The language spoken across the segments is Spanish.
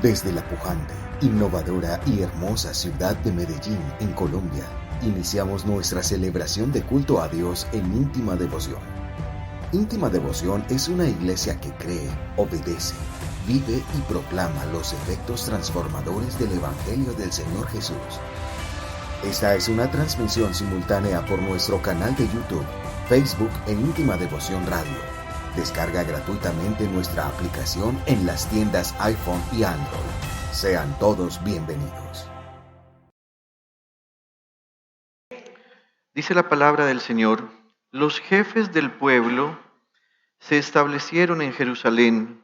Desde la pujante, innovadora y hermosa ciudad de Medellín, en Colombia, iniciamos nuestra celebración de culto a Dios en Íntima Devoción. Íntima Devoción es una iglesia que cree, obedece, vive y proclama los efectos transformadores del Evangelio del Señor Jesús. Esta es una transmisión simultánea por nuestro canal de YouTube, Facebook e Íntima Devoción Radio. Descarga gratuitamente nuestra aplicación en las tiendas iPhone y Android. Sean todos bienvenidos. Dice la palabra del Señor: los jefes del pueblo se establecieron en Jerusalén.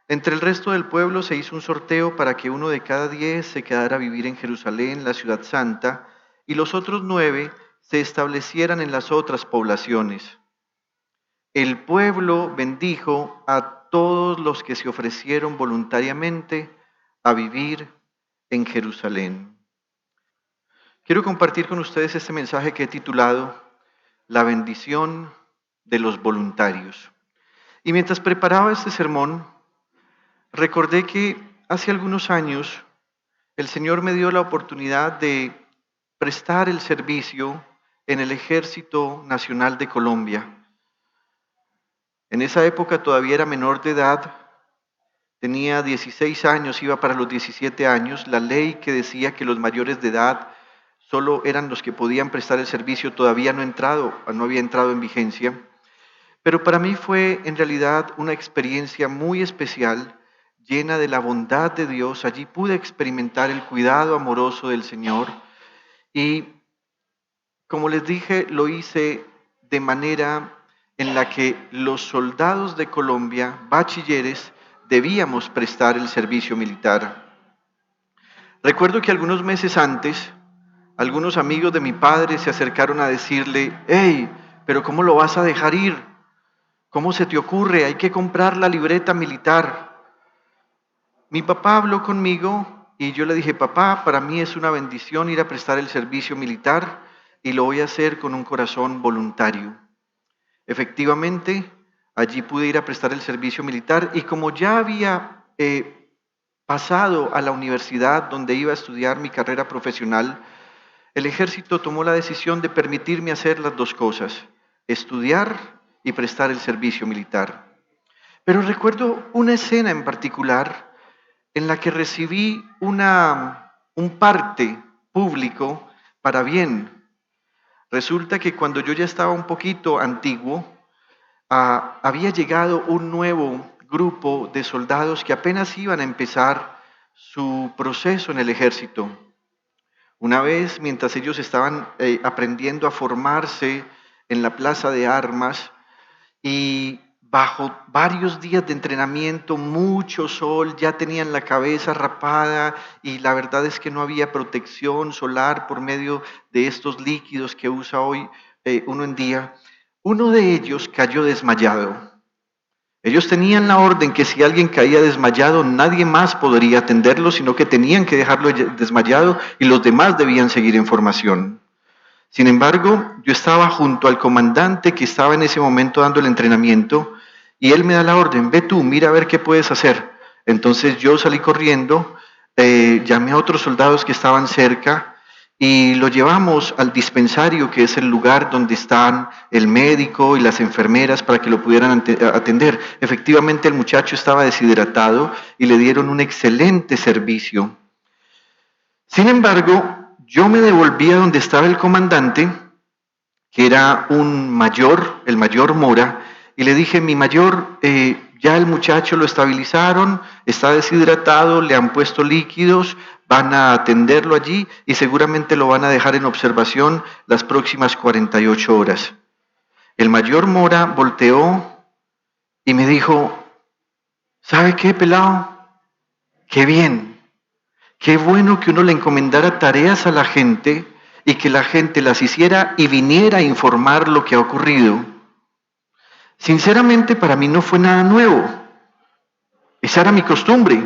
Entre el resto del pueblo se hizo un sorteo para que 1 de cada 10 se quedara a vivir en Jerusalén, la ciudad santa, y los otros 9 se establecieran en las otras poblaciones. El pueblo bendijo a todos los que se ofrecieron voluntariamente a vivir en Jerusalén. Quiero compartir con ustedes este mensaje que he titulado La bendición de los voluntarios. Y mientras preparaba este sermón, recordé que hace algunos años el Señor me dio la oportunidad de prestar el servicio en el Ejército Nacional de Colombia. En esa época todavía era menor de edad, tenía 16 años, iba para los 17 años. La ley que decía que los mayores de edad solo eran los que podían prestar el servicio todavía no había entrado en vigencia. Pero para mí fue en realidad una experiencia muy especial, llena de la bondad de Dios. Allí pude experimentar el cuidado amoroso del Señor y, como les dije, lo hice de manera en la que los soldados de Colombia, bachilleres, debíamos prestar el servicio militar. Recuerdo que algunos meses antes, algunos amigos de mi padre se acercaron a decirle: «Hey, pero ¿cómo lo vas a dejar ir? ¿Cómo se te ocurre? Hay que comprar la libreta militar». Mi papá habló conmigo y yo le dije: «Papá, para mí es una bendición ir a prestar el servicio militar y lo voy a hacer con un corazón voluntario». Efectivamente, allí pude ir a prestar el servicio militar y como ya había pasado a la universidad donde iba a estudiar mi carrera profesional, el ejército tomó la decisión de permitirme hacer las dos cosas: estudiar y prestar el servicio militar. Pero recuerdo una escena en particular en la que recibí un parte público para bien. Resulta que cuando yo ya estaba un poquito antiguo, había llegado un nuevo grupo de soldados que apenas iban a empezar su proceso en el ejército. Una vez, mientras ellos estaban aprendiendo a formarse en la plaza de armas y bajo varios días de entrenamiento, mucho sol, ya tenían la cabeza rapada y la verdad es que no había protección solar por medio de estos líquidos que usa hoy uno en día, uno de ellos cayó desmayado. Ellos tenían la orden que si alguien caía desmayado, nadie más podría atenderlo, sino que tenían que dejarlo desmayado y los demás debían seguir en formación. Sin embargo, yo estaba junto al comandante que estaba en ese momento dando el entrenamiento y él me da la orden: «Ve tú, mira a ver qué puedes hacer». Entonces yo salí corriendo, llamé a otros soldados que estaban cerca y lo llevamos al dispensario, que es el lugar donde están el médico y las enfermeras, para que lo pudieran atender. Efectivamente, el muchacho estaba deshidratado y le dieron un excelente servicio. Sin embargo, yo me devolví a donde estaba el comandante, que era el mayor Mora, y le dije: «Mi mayor, ya el muchacho lo estabilizaron, está deshidratado, le han puesto líquidos, van a atenderlo allí y seguramente lo van a dejar en observación las próximas 48 horas». El mayor Mora volteó y me dijo: «¿Sabe qué, pelado? Qué bien, qué bueno que uno le encomendara tareas a la gente y que la gente las hiciera y viniera a informar lo que ha ocurrido. Sinceramente, para mí no fue nada nuevo. Esa era mi costumbre.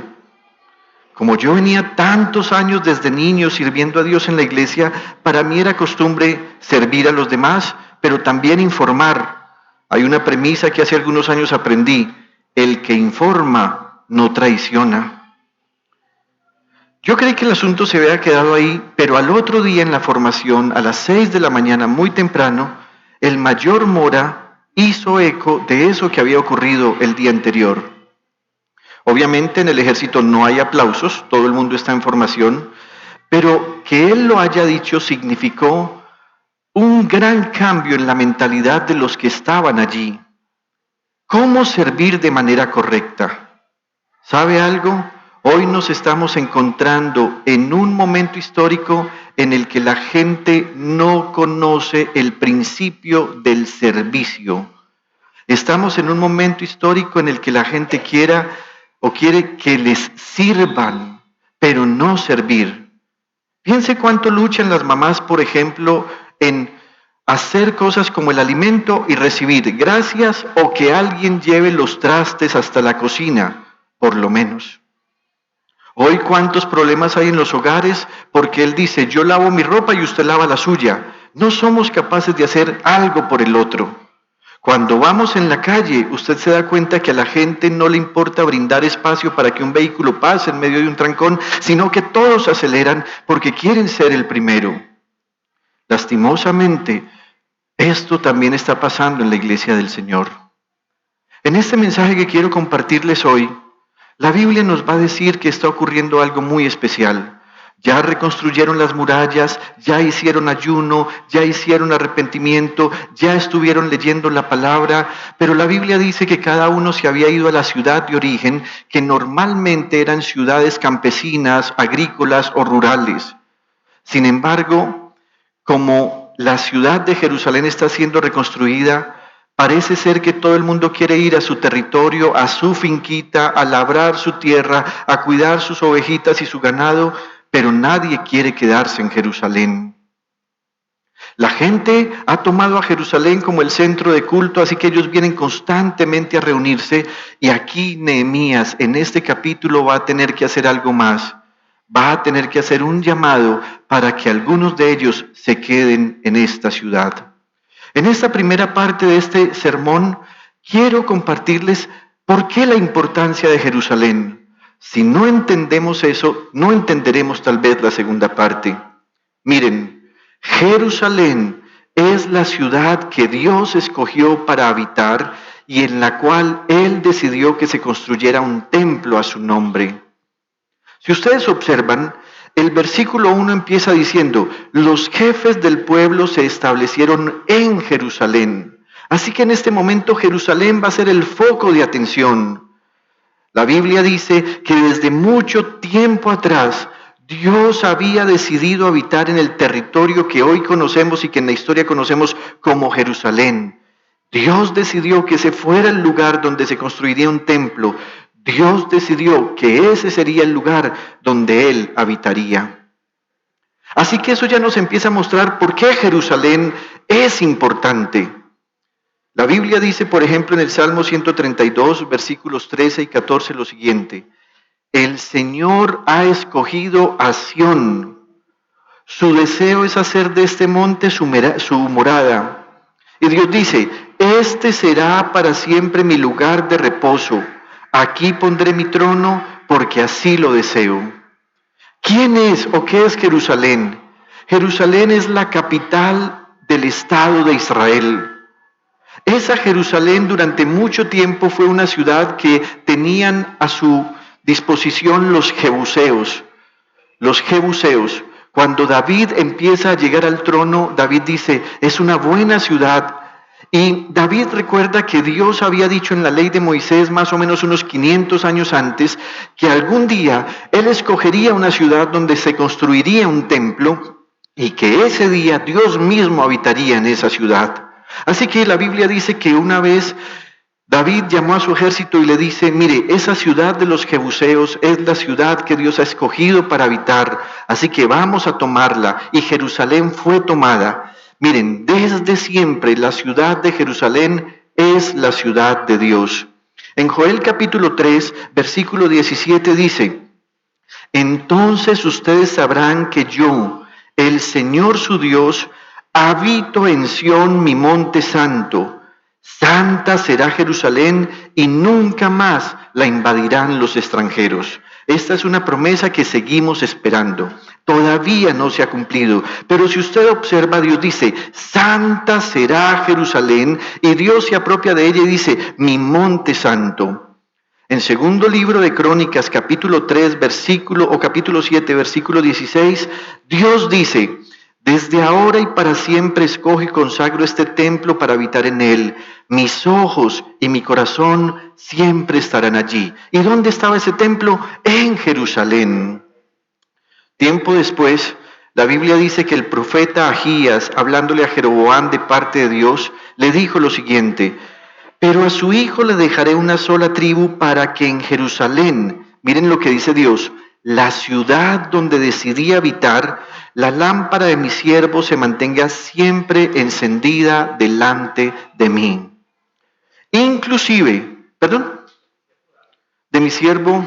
Como yo venía tantos años desde niño sirviendo a Dios en la iglesia, para mí era costumbre servir a los demás, pero también informar. Hay una premisa que hace algunos años aprendí: el que informa no traiciona». Yo creí que el asunto se había quedado ahí, pero al otro día en la formación, a las 6 de la mañana, muy temprano, el mayor Mora hizo eco de eso que había ocurrido el día anterior. Obviamente en el ejército no hay aplausos, todo el mundo está en formación, pero que él lo haya dicho significó un gran cambio en la mentalidad de los que estaban allí. ¿Cómo servir de manera correcta? ¿Sabe algo? Hoy nos estamos encontrando en un momento histórico en el que la gente no conoce el principio del servicio. Estamos en un momento histórico en el que la gente quiere que les sirvan, pero no servir. Piense cuánto luchan las mamás, por ejemplo, en hacer cosas como el alimento y recibir gracias o que alguien lleve los trastes hasta la cocina, por lo menos. Hoy cuántos problemas hay en los hogares porque él dice, yo lavo mi ropa y usted lava la suya. No somos capaces de hacer algo por el otro. Cuando vamos en la calle, usted se da cuenta que a la gente no le importa brindar espacio para que un vehículo pase en medio de un trancón, sino que todos aceleran porque quieren ser el primero. Lastimosamente, esto también está pasando en la iglesia del Señor. En este mensaje que quiero compartirles hoy, la Biblia nos va a decir que está ocurriendo algo muy especial. Ya reconstruyeron las murallas, ya hicieron ayuno, ya hicieron arrepentimiento, ya estuvieron leyendo la palabra, pero la Biblia dice que cada uno se había ido a la ciudad de origen, que normalmente eran ciudades campesinas, agrícolas o rurales. Sin embargo, como la ciudad de Jerusalén está siendo reconstruida, parece ser que todo el mundo quiere ir a su territorio, a su finquita, a labrar su tierra, a cuidar sus ovejitas y su ganado, pero nadie quiere quedarse en Jerusalén. La gente ha tomado a Jerusalén como el centro de culto, así que ellos vienen constantemente a reunirse y aquí Nehemías en este capítulo va a tener que hacer algo más. Va a tener que hacer un llamado para que algunos de ellos se queden en esta ciudad. En esta primera parte de este sermón quiero compartirles por qué la importancia de Jerusalén. Si no entendemos eso, no entenderemos tal vez la segunda parte. Miren, Jerusalén es la ciudad que Dios escogió para habitar y en la cual Él decidió que se construyera un templo a su nombre. Si ustedes observan, el versículo 1 empieza diciendo, los jefes del pueblo se establecieron en Jerusalén. Así que en este momento Jerusalén va a ser el foco de atención. La Biblia dice que desde mucho tiempo atrás Dios había decidido habitar en el territorio que hoy conocemos y que en la historia conocemos como Jerusalén. Dios decidió que ese fuera el lugar donde se construiría un templo. Dios decidió que ese sería el lugar donde Él habitaría. Así que eso ya nos empieza a mostrar por qué Jerusalén es importante. La Biblia dice, por ejemplo, en el Salmo 132, versículos 13 y 14, lo siguiente. El Señor ha escogido a Sión. Su deseo es hacer de este monte su morada. Y Dios dice, este será para siempre mi lugar de reposo. Aquí pondré mi trono porque así lo deseo. ¿Quién es o qué es Jerusalén? Jerusalén es la capital del Estado de Israel. Esa Jerusalén durante mucho tiempo fue una ciudad que tenían a su disposición los jebuseos. Los jebuseos. Cuando David empieza a llegar al trono, David dice, es una buena ciudad. Y David recuerda que Dios había dicho en la ley de Moisés, más o menos unos 500 años antes, que algún día Él escogería una ciudad donde se construiría un templo y que ese día Dios mismo habitaría en esa ciudad. Así que la Biblia dice que una vez David llamó a su ejército y le dice, mire, esa ciudad de los jebuseos es la ciudad que Dios ha escogido para habitar, así que vamos a tomarla. Y Jerusalén fue tomada. Miren, desde siempre la ciudad de Jerusalén es la ciudad de Dios. En Joel capítulo 3, versículo 17 dice, entonces ustedes sabrán que yo, el Señor su Dios, habito en Sión, mi monte santo. Santa será Jerusalén y nunca más la invadirán los extranjeros. Esta es una promesa que seguimos esperando. Todavía no se ha cumplido, pero si usted observa, Dios dice, Santa será Jerusalén, y Dios se apropia de ella y dice, mi monte santo. En segundo libro de Crónicas, capítulo 3, capítulo 7, versículo 16, Dios dice, desde ahora y para siempre escojo y consagro este templo para habitar en él. Mis ojos y mi corazón siempre estarán allí. ¿Y dónde estaba ese templo? En Jerusalén. Tiempo después, la Biblia dice que el profeta Ahías, hablándole a Jeroboam de parte de Dios, le dijo lo siguiente, pero a su hijo le dejaré una sola tribu para que en Jerusalén, miren lo que dice Dios, la ciudad donde decidí habitar, la lámpara de mi siervo se mantenga siempre encendida delante de mí. Inclusive, de mi siervo,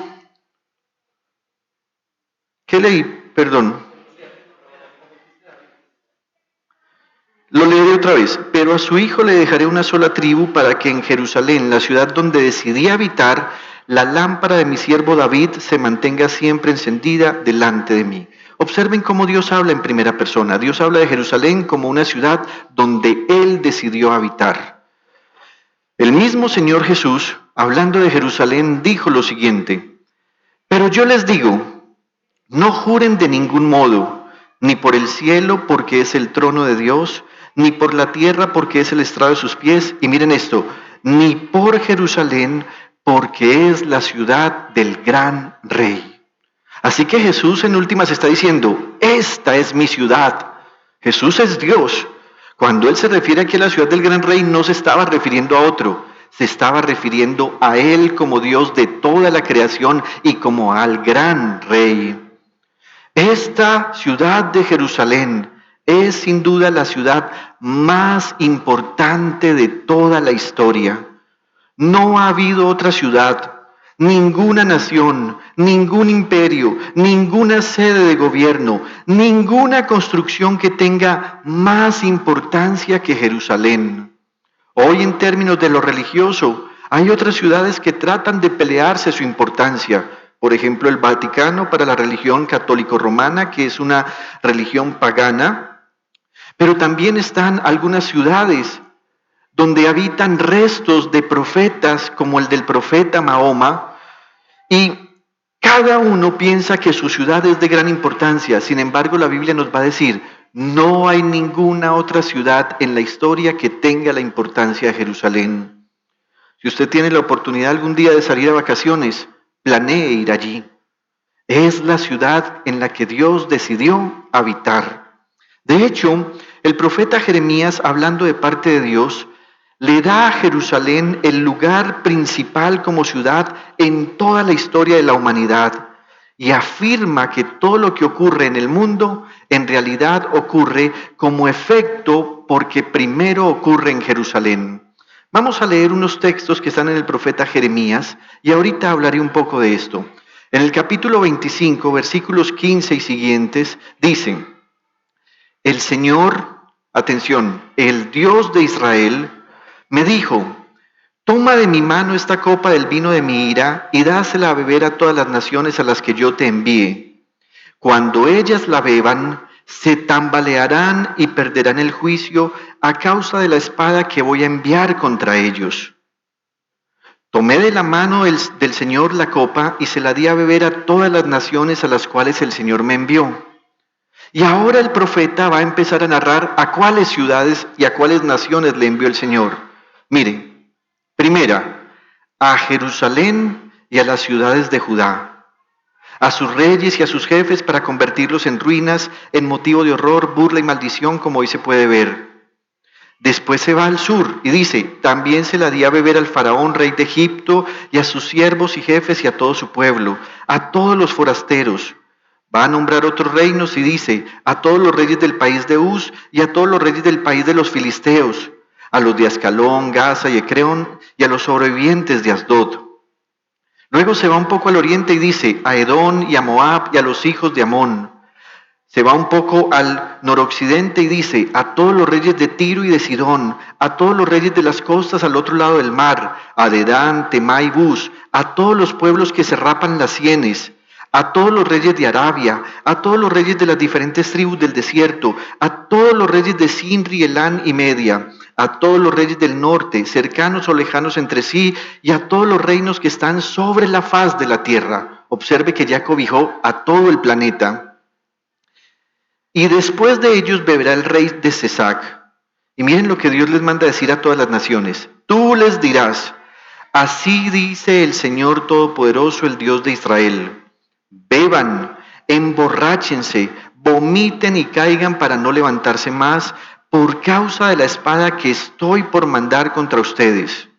¿qué leí? Lo leeré otra vez. Pero a su hijo le dejaré una sola tribu para que en Jerusalén, la ciudad donde decidí habitar, la lámpara de mi siervo David se mantenga siempre encendida delante de mí. Observen cómo Dios habla en primera persona. Dios habla de Jerusalén como una ciudad donde Él decidió habitar. El mismo Señor Jesús, hablando de Jerusalén, dijo lo siguiente, pero yo les digo, no juren de ningún modo, ni por el cielo porque es el trono de Dios, ni por la tierra porque es el estrado de sus pies, y miren esto, ni por Jerusalén porque es la ciudad del gran rey. Así que Jesús en últimas está diciendo, esta es mi ciudad. Jesús es Dios. Cuando Él se refiere aquí a la ciudad del gran rey, no se estaba refiriendo a otro, se estaba refiriendo a Él como Dios de toda la creación y como al gran rey. Esta ciudad de Jerusalén es sin duda la ciudad más importante de toda la historia. No ha habido otra ciudad, ninguna nación, ningún imperio, ninguna sede de gobierno, ninguna construcción que tenga más importancia que Jerusalén. Hoy en términos de lo religioso, hay otras ciudades que tratan de pelearse su importancia. Por ejemplo, el Vaticano para la religión católico-romana, que es una religión pagana, pero también están algunas ciudades donde habitan restos de profetas como el del profeta Mahoma, y cada uno piensa que su ciudad es de gran importancia. Sin embargo, la Biblia nos va a decir, no hay ninguna otra ciudad en la historia que tenga la importancia de Jerusalén. Si usted tiene la oportunidad algún día de salir a vacaciones, planee ir allí. Es la ciudad en la que Dios decidió habitar. De hecho, el profeta Jeremías, hablando de parte de Dios, le da a Jerusalén el lugar principal como ciudad en toda la historia de la humanidad y afirma que todo lo que ocurre en el mundo en realidad ocurre como efecto porque primero ocurre en Jerusalén. Vamos a leer unos textos que están en el profeta Jeremías y ahorita hablaré un poco de esto. En el capítulo 25, versículos 15 y siguientes, dicen, el Señor, atención, el Dios de Israel, me dijo, toma de mi mano esta copa del vino de mi ira y dásela a beber a todas las naciones a las que yo te envíe. Cuando ellas la beban, se tambalearán y perderán el juicio a causa de la espada que voy a enviar contra ellos. Tomé de la mano del Señor la copa y se la di a beber a todas las naciones a las cuales el Señor me envió. Y ahora el profeta va a empezar a narrar a cuáles ciudades y a cuáles naciones le envió el Señor. Mire, primera, a Jerusalén y a las ciudades de Judá, a sus reyes y a sus jefes para convertirlos en ruinas, en motivo de horror, burla y maldición, como hoy se puede ver. Después se va al sur y dice, también se la di a beber al faraón, rey de Egipto, y a sus siervos y jefes y a todo su pueblo, a todos los forasteros. Va a nombrar otros reinos y dice, a todos los reyes del país de Uz y a todos los reyes del país de los filisteos, a los de Ascalón, Gaza y Ecreón, y a los sobrevivientes de Asdod. Luego se va un poco al oriente y dice, a Edom y a Moab y a los hijos de Amón. Se va un poco al noroccidente y dice: a todos los reyes de Tiro y de Sidón, a todos los reyes de las costas al otro lado del mar, a Dedán, Temá y Bus, a todos los pueblos que se rapan las sienes, a todos los reyes de Arabia, a todos los reyes de las diferentes tribus del desierto, a todos los reyes de Sinri, Elán y Media, a todos los reyes del norte, cercanos o lejanos entre sí, y a todos los reinos que están sobre la faz de la tierra. Observe que ya cobijó a todo el planeta. Y después de ellos beberá el rey de Sesac. Y miren lo que Dios les manda decir a todas las naciones. Tú les dirás: así dice el Señor Todopoderoso, el Dios de Israel. Beban, emborráchense, vomiten y caigan para no levantarse más por causa de la espada que estoy por mandar contra ustedes.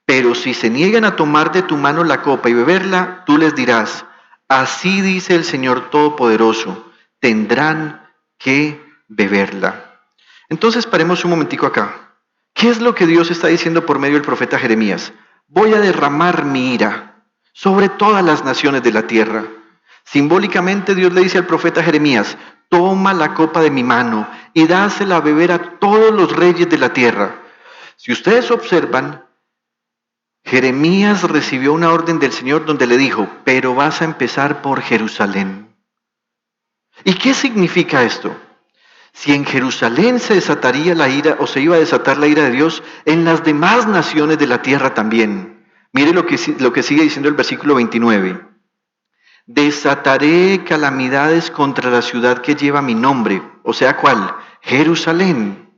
Pero si se niegan a tomar de tu mano la copa y beberla, tú les dirás: así dice el Señor Todopoderoso, tendrán que beberla. Entonces paremos un momentico acá. ¿Qué es lo que Dios está diciendo por medio del profeta Jeremías? Voy a derramar mi ira sobre todas las naciones de la tierra. Simbólicamente Dios le dice al profeta Jeremías: toma la copa de mi mano y dásela a beber a todos los reyes de la tierra. Si ustedes observan, Jeremías recibió una orden del Señor donde le dijo: pero vas a empezar por Jerusalén. ¿Y qué significa esto? Si en Jerusalén se desataría la ira, o se iba a desatar la ira de Dios, en las demás naciones de la tierra también. Mire lo que sigue diciendo el versículo 29. Desataré calamidades contra la ciudad que lleva mi nombre. O sea, ¿cuál? Jerusalén.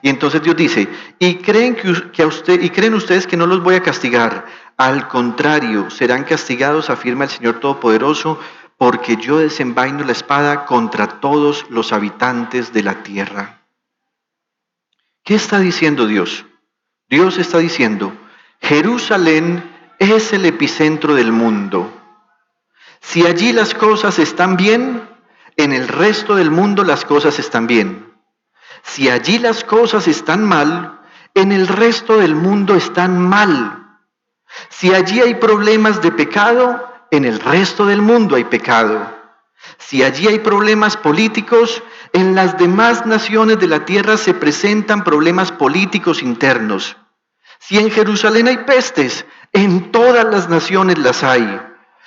Y entonces Dios dice: ¿y creen ustedes que no los voy a castigar? Al contrario, serán castigados, afirma el Señor Todopoderoso, porque yo desenvaino la espada contra todos los habitantes de la tierra. ¿Qué está diciendo Dios? Dios está diciendo: Jerusalén es el epicentro del mundo. Si allí las cosas están bien, en el resto del mundo las cosas están bien. Si allí las cosas están mal, en el resto del mundo están mal. Si allí hay problemas de pecado, en el resto del mundo hay pecado. Si allí hay problemas políticos, en las demás naciones de la tierra se presentan problemas políticos internos. Si en Jerusalén hay pestes, en todas las naciones las hay.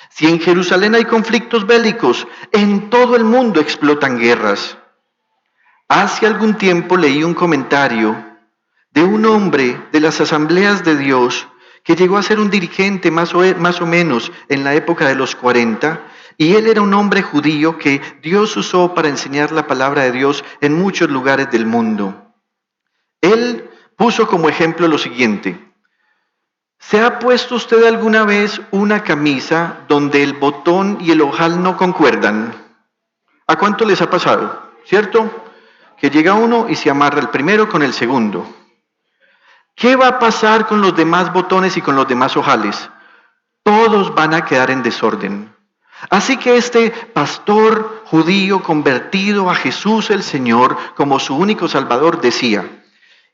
Si en Jerusalén hay conflictos bélicos, en todo el mundo explotan guerras. Hace algún tiempo leí un comentario de un hombre de las asambleas de Dios que llegó a ser un dirigente más o menos en la época de los 40, y él era un hombre judío que Dios usó para enseñar la palabra de Dios en muchos lugares del mundo. Él puso como ejemplo lo siguiente: ¿se ha puesto usted alguna vez una camisa donde el botón y el ojal no concuerdan? ¿A cuánto les ha pasado? ¿Cierto? Que llega uno y se amarra el primero con el segundo. ¿Qué va a pasar con los demás botones y con los demás ojales? Todos van a quedar en desorden. Así que este pastor judío convertido a Jesús el Señor como su único Salvador decía: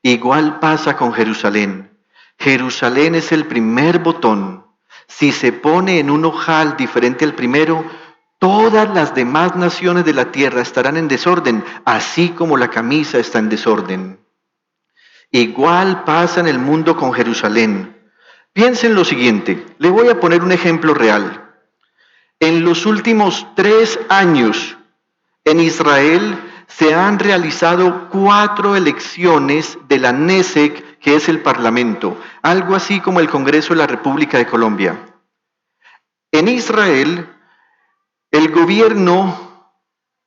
igual pasa con Jerusalén. Jerusalén es el primer botón. Si se pone en un ojal diferente al primero, todas las demás naciones de la tierra estarán en desorden, así como la camisa está en desorden. Igual pasa en el mundo con Jerusalén. Piensen lo siguiente, le voy a poner un ejemplo real. En los últimos 3 años, en Israel se han realizado 4 elecciones de la Knesset, que es el Parlamento, algo así como el Congreso de la República de Colombia. En Israel, el gobierno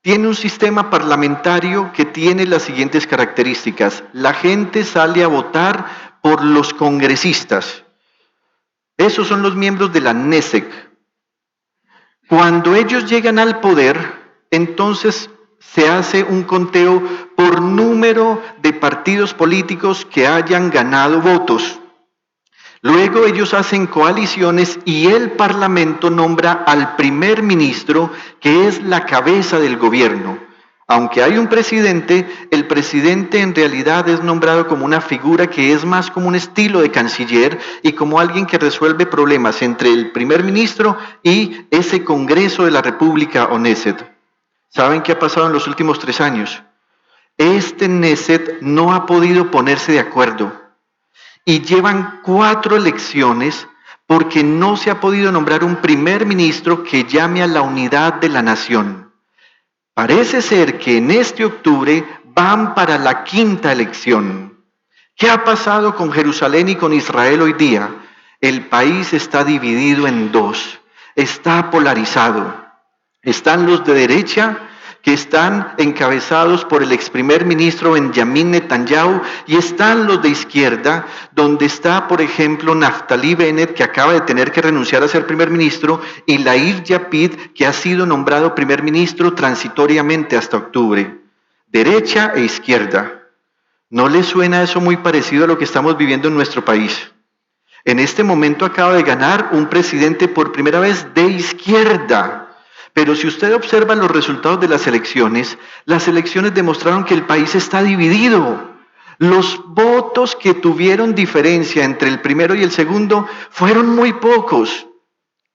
tiene un sistema parlamentario que tiene las siguientes características. La gente sale a votar por los congresistas. Esos son los miembros de la Knesset. Cuando ellos llegan al poder, entonces se hace un conteo por número de partidos políticos que hayan ganado votos. Luego ellos hacen coaliciones y el Parlamento nombra al primer ministro, que es la cabeza del gobierno. Aunque hay un presidente, el presidente en realidad es nombrado como una figura que es más como un estilo de canciller y como alguien que resuelve problemas entre el primer ministro y ese Congreso de la República o Knesset. ¿Saben qué ha pasado en los últimos 3 años? Este Knesset no ha podido ponerse de acuerdo y llevan 4 elecciones porque no se ha podido nombrar un primer ministro que llame a la unidad de la nación. Parece ser que en este octubre van para la 5ª elección. ¿Qué ha pasado con Jerusalén y con Israel hoy día? El país está dividido en 2, está polarizado. Están los de derecha, que están encabezados por el ex primer ministro Benjamin Netanyahu, y están los de izquierda, donde está, por ejemplo, Naftali Bennett, que acaba de tener que renunciar a ser primer ministro, y Yair Lapid, que ha sido nombrado primer ministro transitoriamente hasta octubre. Derecha e izquierda. ¿No les suena eso muy parecido a lo que estamos viviendo en nuestro país? En este momento acaba de ganar un presidente por primera vez de izquierda. Pero si usted observa los resultados de las elecciones demostraron que el país está dividido. Los votos que tuvieron diferencia entre el primero y el segundo fueron muy pocos.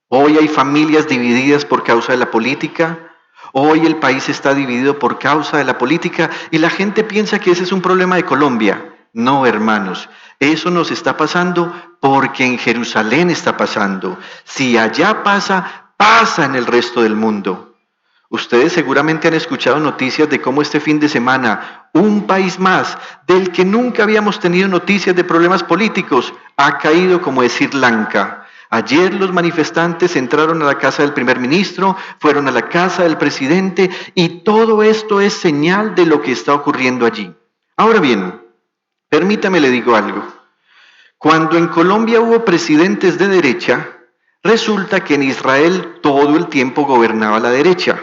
Hoy hay familias divididas por causa de la política. Hoy el país está dividido por causa de la política y la gente piensa que ese es un problema de Colombia. No, hermanos, eso nos está pasando porque en Jerusalén está pasando. Si allá pasa en el resto del mundo. Ustedes seguramente han escuchado noticias de cómo este fin de semana un país más del que nunca habíamos tenido noticias de problemas políticos ha caído, como es Sri Lanka. Ayer los manifestantes entraron a la casa del primer ministro, fueron a la casa del presidente y todo esto es señal de lo que está ocurriendo allí. Ahora bien, permítame le digo algo. Cuando en Colombia hubo presidentes de derecha, resulta que en Israel todo el tiempo gobernaba la derecha.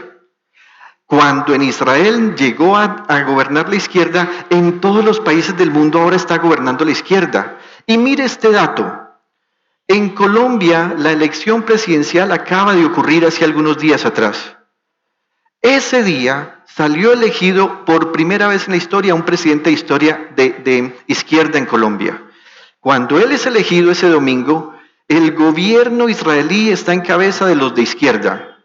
Cuando en Israel llegó a gobernar la izquierda, en todos los países del mundo ahora está gobernando la izquierda. Y mire este dato. En Colombia la elección presidencial acaba de ocurrir hace algunos días atrás. Ese día salió elegido por primera vez en la historia un presidente de izquierda en Colombia. Cuando él es elegido ese domingo, el gobierno israelí está en cabeza de los de izquierda.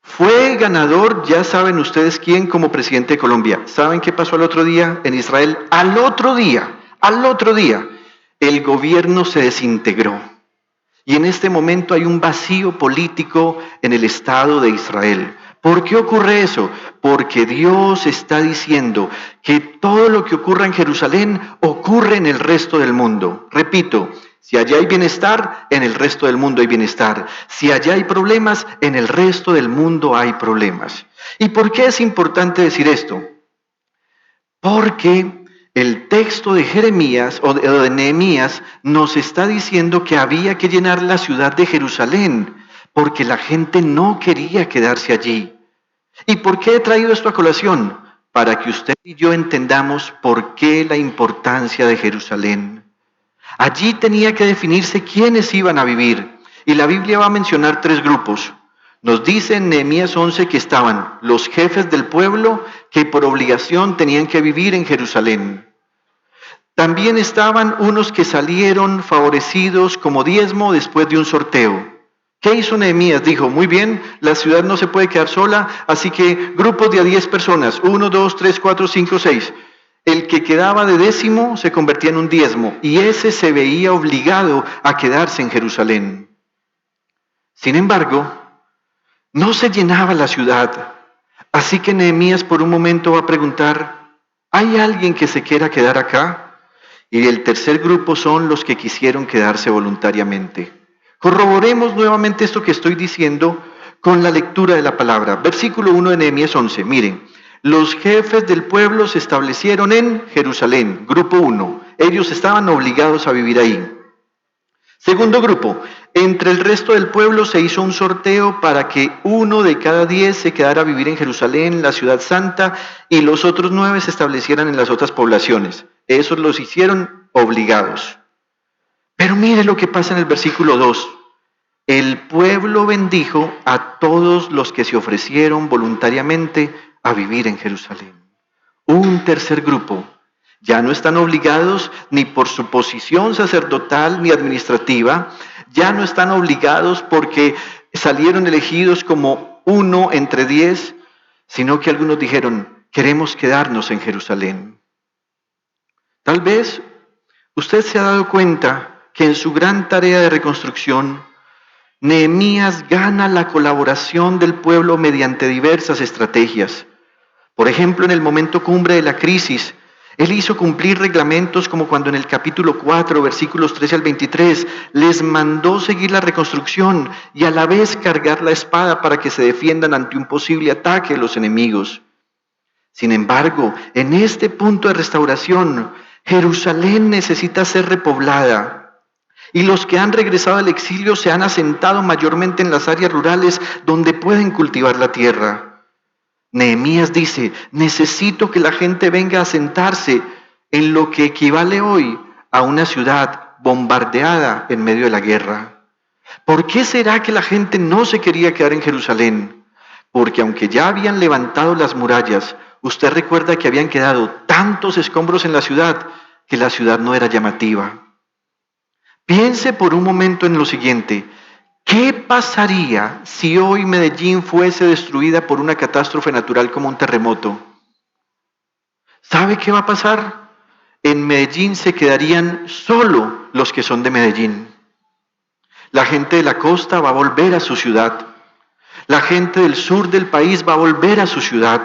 Fue ganador, ya saben ustedes quién, como presidente de Colombia. ¿Saben qué pasó al otro día en Israel? Al otro día, el gobierno se desintegró. Y en este momento hay un vacío político en el Estado de Israel. ¿Por qué ocurre eso? Porque Dios está diciendo que todo lo que ocurra en Jerusalén ocurre en el resto del mundo. Repito, si allá hay bienestar, en el resto del mundo hay bienestar. Si allá hay problemas, en el resto del mundo hay problemas. ¿Y por qué es importante decir esto? Porque el texto de Jeremías o de Nehemías nos está diciendo que había que llenar la ciudad de Jerusalén, porque la gente no quería quedarse allí. ¿Y por qué he traído esto a colación? Para que usted y yo entendamos por qué la importancia de Jerusalén. Allí tenía que definirse quiénes iban a vivir, y la Biblia va a mencionar 3 grupos. Nos dice en Nehemías 11 que estaban los jefes del pueblo que por obligación tenían que vivir en Jerusalén. También estaban unos que salieron favorecidos como diezmo después de un sorteo. ¿Qué hizo Nehemías? Dijo, muy bien, la ciudad no se puede quedar sola, así que grupos de a 10 personas, 1, 2, 3, 4, 5, 6. El que quedaba de décimo se convertía en un diezmo y ese se veía obligado a quedarse en Jerusalén. Sin embargo, no se llenaba la ciudad, así que Nehemías por un momento va a preguntar, ¿hay alguien que se quiera quedar acá? Y el tercer grupo son los que quisieron quedarse voluntariamente. Corroboremos nuevamente esto que estoy diciendo con la lectura de la palabra. Versículo 1 de Nehemías 11, miren. Los jefes del pueblo se establecieron en Jerusalén, grupo 1. Ellos estaban obligados a vivir ahí. Segundo grupo, entre el resto del pueblo se hizo un sorteo para que 1 de cada 10 se quedara a vivir en Jerusalén, la ciudad santa, y los otros 9 se establecieran en las otras poblaciones. Esos los hicieron obligados. Pero mire lo que pasa en el versículo 2. El pueblo bendijo a todos los que se ofrecieron voluntariamente a vivir en Jerusalén. Un tercer grupo. Ya no están obligados ni por su posición sacerdotal ni administrativa, ya no están obligados porque salieron elegidos como uno entre 10, sino que algunos dijeron, queremos quedarnos en Jerusalén. Tal vez usted se ha dado cuenta que en su gran tarea de reconstrucción, Nehemías gana la colaboración del pueblo mediante diversas estrategias. Por ejemplo, en el momento cumbre de la crisis, él hizo cumplir reglamentos como cuando en el capítulo 4, versículos 13 al 23, les mandó seguir la reconstrucción y a la vez cargar la espada para que se defiendan ante un posible ataque de los enemigos. Sin embargo, en este punto de restauración, Jerusalén necesita ser repoblada. Y los que han regresado al exilio se han asentado mayormente en las áreas rurales donde pueden cultivar la tierra. Nehemías dice, necesito que la gente venga a sentarse en lo que equivale hoy a una ciudad bombardeada en medio de la guerra. ¿Por qué será que la gente no se quería quedar en Jerusalén? Porque aunque ya habían levantado las murallas, usted recuerda que habían quedado tantos escombros en la ciudad que la ciudad no era llamativa. Piense por un momento en lo siguiente. ¿Qué pasaría si hoy Medellín fuese destruida por una catástrofe natural como un terremoto? ¿Sabe qué va a pasar? En Medellín se quedarían solo los que son de Medellín. La gente de la costa va a volver a su ciudad. La gente del sur del país va a volver a su ciudad.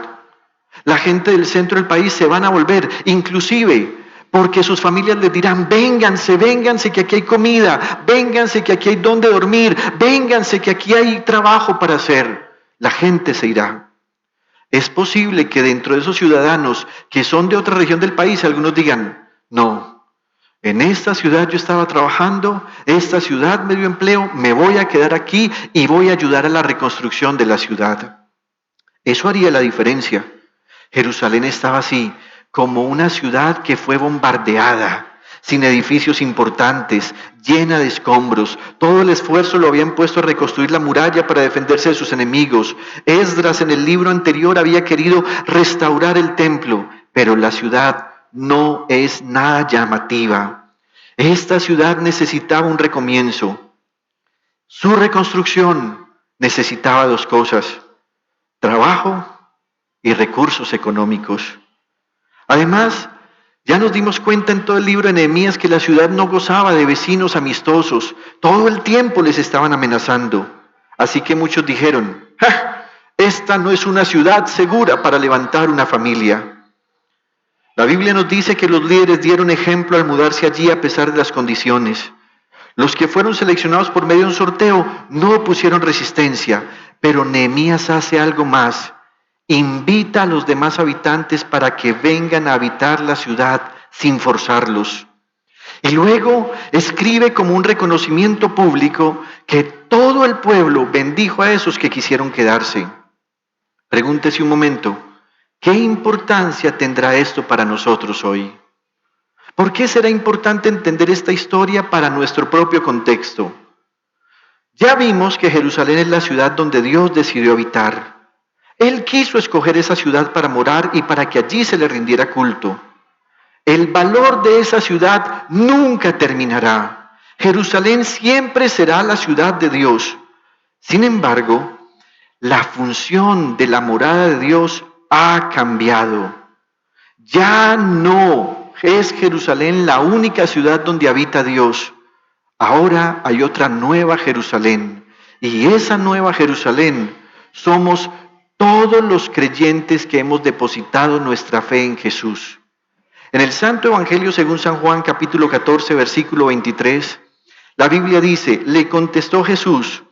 La gente del centro del país se van a volver, inclusive porque sus familias les dirán, vénganse, vénganse que aquí hay comida, vénganse que aquí hay donde dormir, vénganse que aquí hay trabajo para hacer. La gente se irá. Es posible que dentro de esos ciudadanos que son de otra región del país, algunos digan, no, en esta ciudad yo estaba trabajando, esta ciudad me dio empleo, me voy a quedar aquí y voy a ayudar a la reconstrucción de la ciudad. Eso haría la diferencia. Jerusalén estaba así, como una ciudad que fue bombardeada, sin edificios importantes, llena de escombros. Todo el esfuerzo lo habían puesto a reconstruir la muralla para defenderse de sus enemigos. Esdras en el libro anterior había querido restaurar el templo, pero la ciudad no es nada llamativa. Esta ciudad necesitaba un recomienzo. Su reconstrucción necesitaba dos cosas: trabajo y recursos económicos. Además, ya nos dimos cuenta en todo el libro de Nehemías que la ciudad no gozaba de vecinos amistosos. Todo el tiempo les estaban amenazando. Así que muchos dijeron, esta no es una ciudad segura para levantar una familia. La Biblia nos dice que los líderes dieron ejemplo al mudarse allí a pesar de las condiciones. Los que fueron seleccionados por medio de un sorteo no opusieron resistencia, pero Nehemías hace algo más. Invita a los demás habitantes para que vengan a habitar la ciudad sin forzarlos. Y luego escribe como un reconocimiento público que todo el pueblo bendijo a esos que quisieron quedarse. Pregúntese un momento, ¿qué importancia tendrá esto para nosotros hoy? ¿Por qué será importante entender esta historia para nuestro propio contexto? Ya vimos que Jerusalén es la ciudad donde Dios decidió habitar. Él quiso escoger esa ciudad para morar y para que allí se le rindiera culto. El valor de esa ciudad nunca terminará. Jerusalén siempre será la ciudad de Dios. Sin embargo, la función de la morada de Dios ha cambiado. Ya no es Jerusalén la única ciudad donde habita Dios. Ahora hay otra nueva Jerusalén. Y esa nueva Jerusalén somos todos los creyentes que hemos depositado nuestra fe en Jesús. En el Santo Evangelio según San Juan, capítulo 14, versículo 23, la Biblia dice, le contestó Jesús,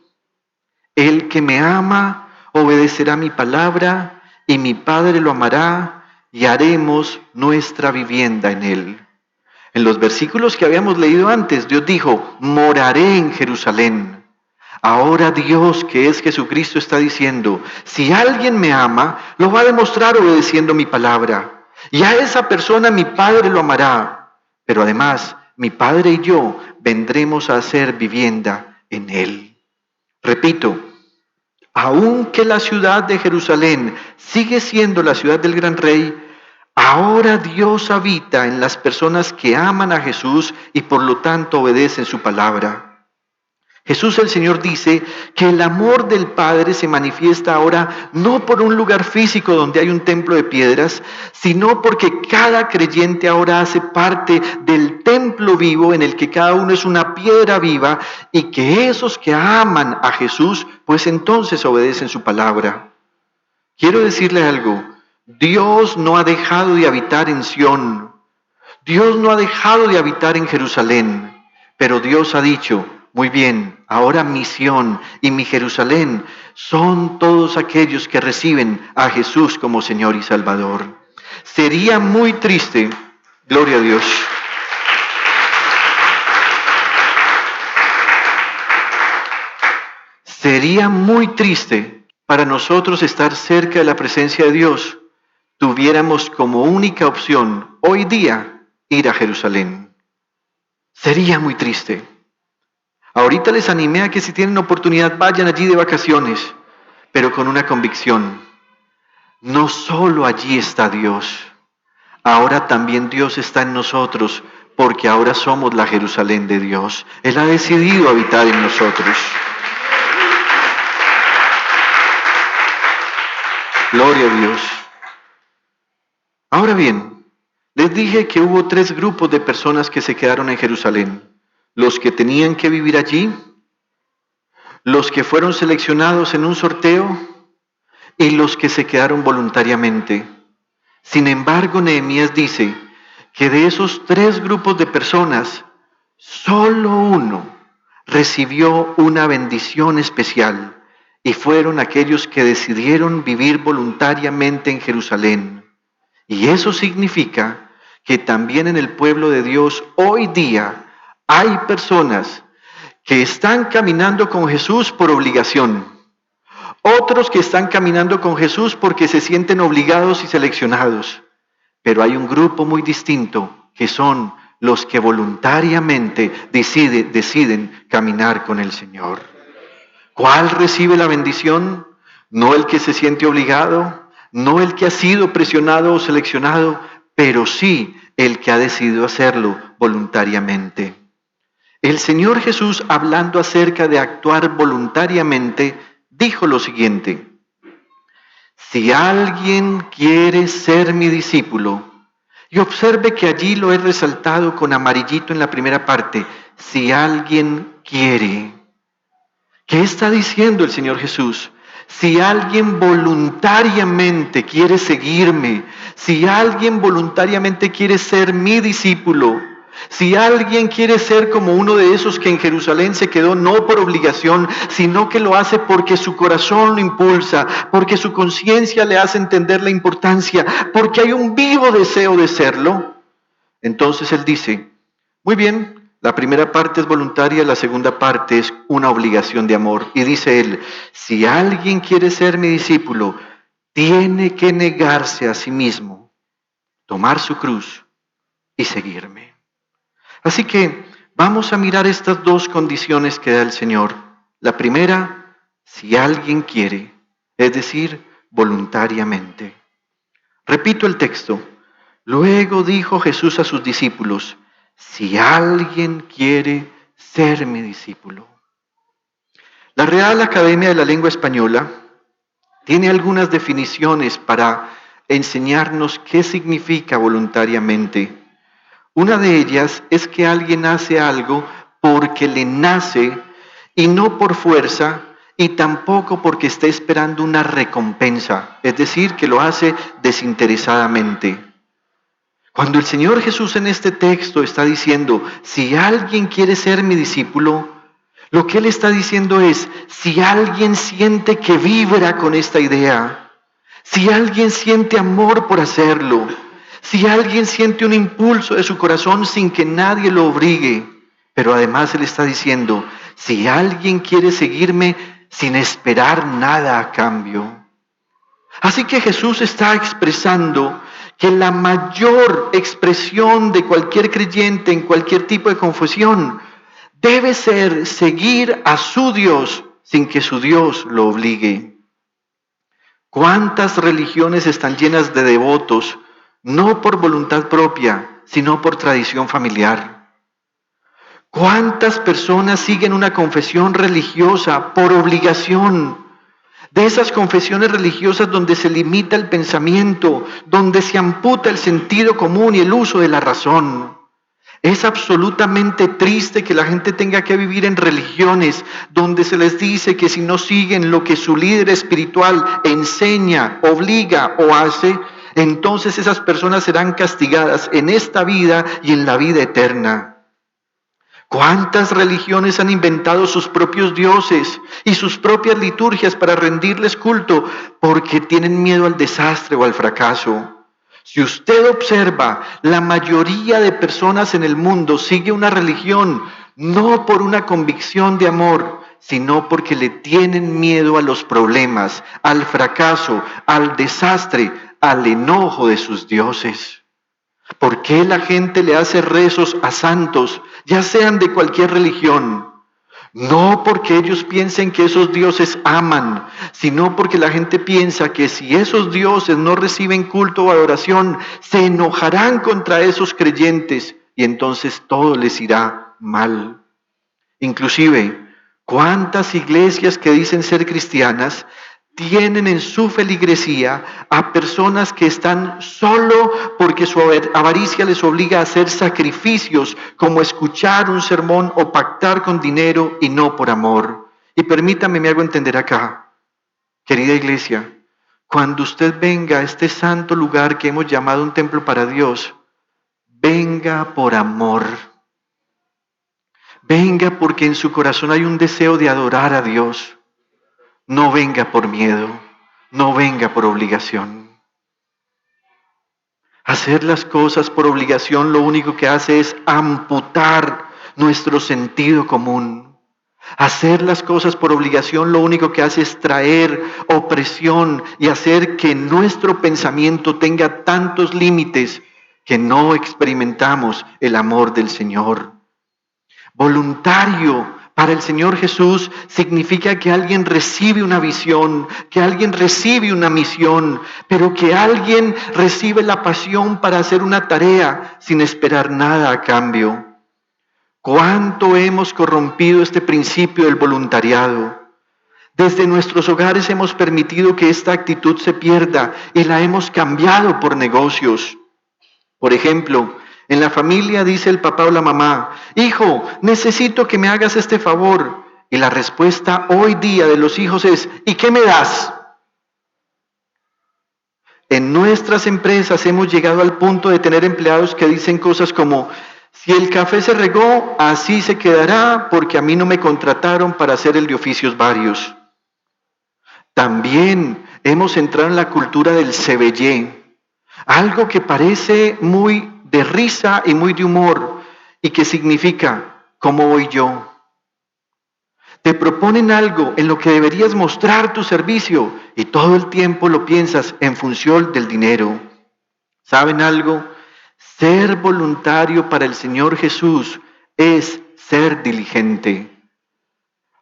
el que me ama obedecerá mi palabra y mi Padre lo amará y haremos nuestra vivienda en él. En los versículos que habíamos leído antes, Dios dijo, moraré en Jerusalén. Ahora Dios, que es Jesucristo, está diciendo, si alguien me ama, lo va a demostrar obedeciendo mi palabra. Y a esa persona mi Padre lo amará. Pero además, mi Padre y yo vendremos a hacer vivienda en él. Repito, aunque la ciudad de Jerusalén sigue siendo la ciudad del gran rey, ahora Dios habita en las personas que aman a Jesús y por lo tanto obedecen su palabra. Jesús el Señor dice que el amor del Padre se manifiesta ahora no por un lugar físico donde hay un templo de piedras, sino porque cada creyente ahora hace parte del templo vivo en el que cada uno es una piedra viva y que esos que aman a Jesús, pues entonces obedecen su palabra. Quiero decirle algo, Dios no ha dejado de habitar en Sión, Dios no ha dejado de habitar en Jerusalén, pero Dios ha dicho, muy bien, ahora mi Sión y mi Jerusalén son todos aquellos que reciben a Jesús como Señor y Salvador. Sería muy triste, gloria a Dios. Sería muy triste para nosotros estar cerca de la presencia de Dios, tuviéramos como única opción hoy día ir a Jerusalén. Sería muy triste. Ahorita les animé a que si tienen oportunidad vayan allí de vacaciones, pero con una convicción. No solo allí está Dios, ahora también Dios está en nosotros, porque ahora somos la Jerusalén de Dios. Él ha decidido habitar en nosotros. Gloria a Dios. Ahora bien, les dije que hubo 3 grupos de personas que se quedaron en Jerusalén. Los que tenían que vivir allí, los que fueron seleccionados en un sorteo y los que se quedaron voluntariamente. Sin embargo, Nehemías dice que de esos 3 grupos de personas, solo uno recibió una bendición especial y fueron aquellos que decidieron vivir voluntariamente en Jerusalén. Y eso significa que también en el pueblo de Dios hoy día hay personas que están caminando con Jesús por obligación, otros que están caminando con Jesús porque se sienten obligados y seleccionados, pero hay un grupo muy distinto que son los que voluntariamente deciden caminar con el Señor. ¿Cuál recibe la bendición? No el que se siente obligado, no el que ha sido presionado o seleccionado, pero sí el que ha decidido hacerlo voluntariamente. El Señor Jesús, hablando acerca de actuar voluntariamente, dijo lo siguiente: si alguien quiere ser mi discípulo, y observe que allí lo he resaltado con amarillito en la primera parte, si alguien quiere. ¿Qué está diciendo el Señor Jesús? Si alguien voluntariamente quiere seguirme, si alguien voluntariamente quiere ser mi discípulo, si alguien quiere ser como uno de esos que en Jerusalén se quedó no por obligación, sino que lo hace porque su corazón lo impulsa, porque su conciencia le hace entender la importancia, porque hay un vivo deseo de serlo, entonces Él dice, muy bien, la primera parte es voluntaria, la segunda parte es una obligación de amor. Y dice Él, si alguien quiere ser mi discípulo, tiene que negarse a sí mismo, tomar su cruz y seguirme. Así que vamos a mirar estas 2 condiciones que da el Señor. La primera, si alguien quiere, es decir, voluntariamente. Repito el texto. Luego dijo Jesús a sus discípulos, si alguien quiere ser mi discípulo. La Real Academia de la Lengua Española tiene algunas definiciones para enseñarnos qué significa voluntariamente. Una de ellas es que alguien hace algo porque le nace y no por fuerza y tampoco porque está esperando una recompensa, es decir, que lo hace desinteresadamente. Cuando el Señor Jesús en este texto está diciendo, si alguien quiere ser mi discípulo, lo que Él está diciendo es, si alguien siente que vibra con esta idea, si alguien siente amor por hacerlo, si alguien siente un impulso de su corazón sin que nadie lo obligue, pero además Él está diciendo, si alguien quiere seguirme sin esperar nada a cambio. Así que Jesús está expresando que la mayor expresión de cualquier creyente en cualquier tipo de confesión debe ser seguir a su Dios sin que su Dios lo obligue. ¿Cuántas religiones están llenas de devotos, no por voluntad propia, sino por tradición familiar? ¿Cuántas personas siguen una confesión religiosa por obligación? De esas confesiones religiosas donde se limita el pensamiento, donde se amputa el sentido común y el uso de la razón. Es absolutamente triste que la gente tenga que vivir en religiones donde se les dice que si no siguen lo que su líder espiritual enseña, obliga o hace, entonces esas personas serán castigadas en esta vida y en la vida eterna. ¿Cuántas religiones han inventado sus propios dioses y sus propias liturgias para rendirles culto porque tienen miedo al desastre o al fracaso? Si usted observa, la mayoría de personas en el mundo sigue una religión no por una convicción de amor, sino porque le tienen miedo a los problemas, al fracaso, al desastre, al enojo de sus dioses. ¿Por qué la gente le hace rezos a santos, ya sean de cualquier religión? No porque ellos piensen que esos dioses aman, sino porque la gente piensa que si esos dioses no reciben culto o adoración, se enojarán contra esos creyentes y entonces todo les irá mal. Inclusive, ¿cuántas iglesias que dicen ser cristianas tienen en su feligresía a personas que están solo porque su avaricia les obliga a hacer sacrificios como escuchar un sermón o pactar con dinero y no por amor? Y permítame, me hago entender acá, querida iglesia, cuando usted venga a este santo lugar que hemos llamado un templo para Dios, venga por amor. Venga porque en su corazón hay un deseo de adorar a Dios. No venga por miedo, no venga por obligación. Hacer las cosas por obligación lo único que hace es amputar nuestro sentido común. Hacer las cosas por obligación lo único que hace es traer opresión y hacer que nuestro pensamiento tenga tantos límites que no experimentamos el amor del Señor. Voluntario para el Señor Jesús significa que alguien recibe una visión, que alguien recibe una misión, pero que alguien recibe la pasión para hacer una tarea sin esperar nada a cambio. ¿Cuánto hemos corrompido este principio del voluntariado? Desde nuestros hogares hemos permitido que esta actitud se pierda y la hemos cambiado por negocios. Por ejemplo, en la familia dice el papá o la mamá: hijo, necesito que me hagas este favor. Y la respuesta hoy día de los hijos es: ¿y qué me das? En nuestras empresas hemos llegado al punto de tener empleados que dicen cosas como: si el café se regó, así se quedará, porque a mí no me contrataron para hacer el de oficios varios. También hemos entrado en la cultura del se veyé, algo que parece muy de risa y muy de humor, y que significa: ¿cómo voy yo? Te proponen algo en lo que deberías mostrar tu servicio y todo el tiempo lo piensas en función del dinero. ¿Saben algo? Ser voluntario para el Señor Jesús es ser diligente.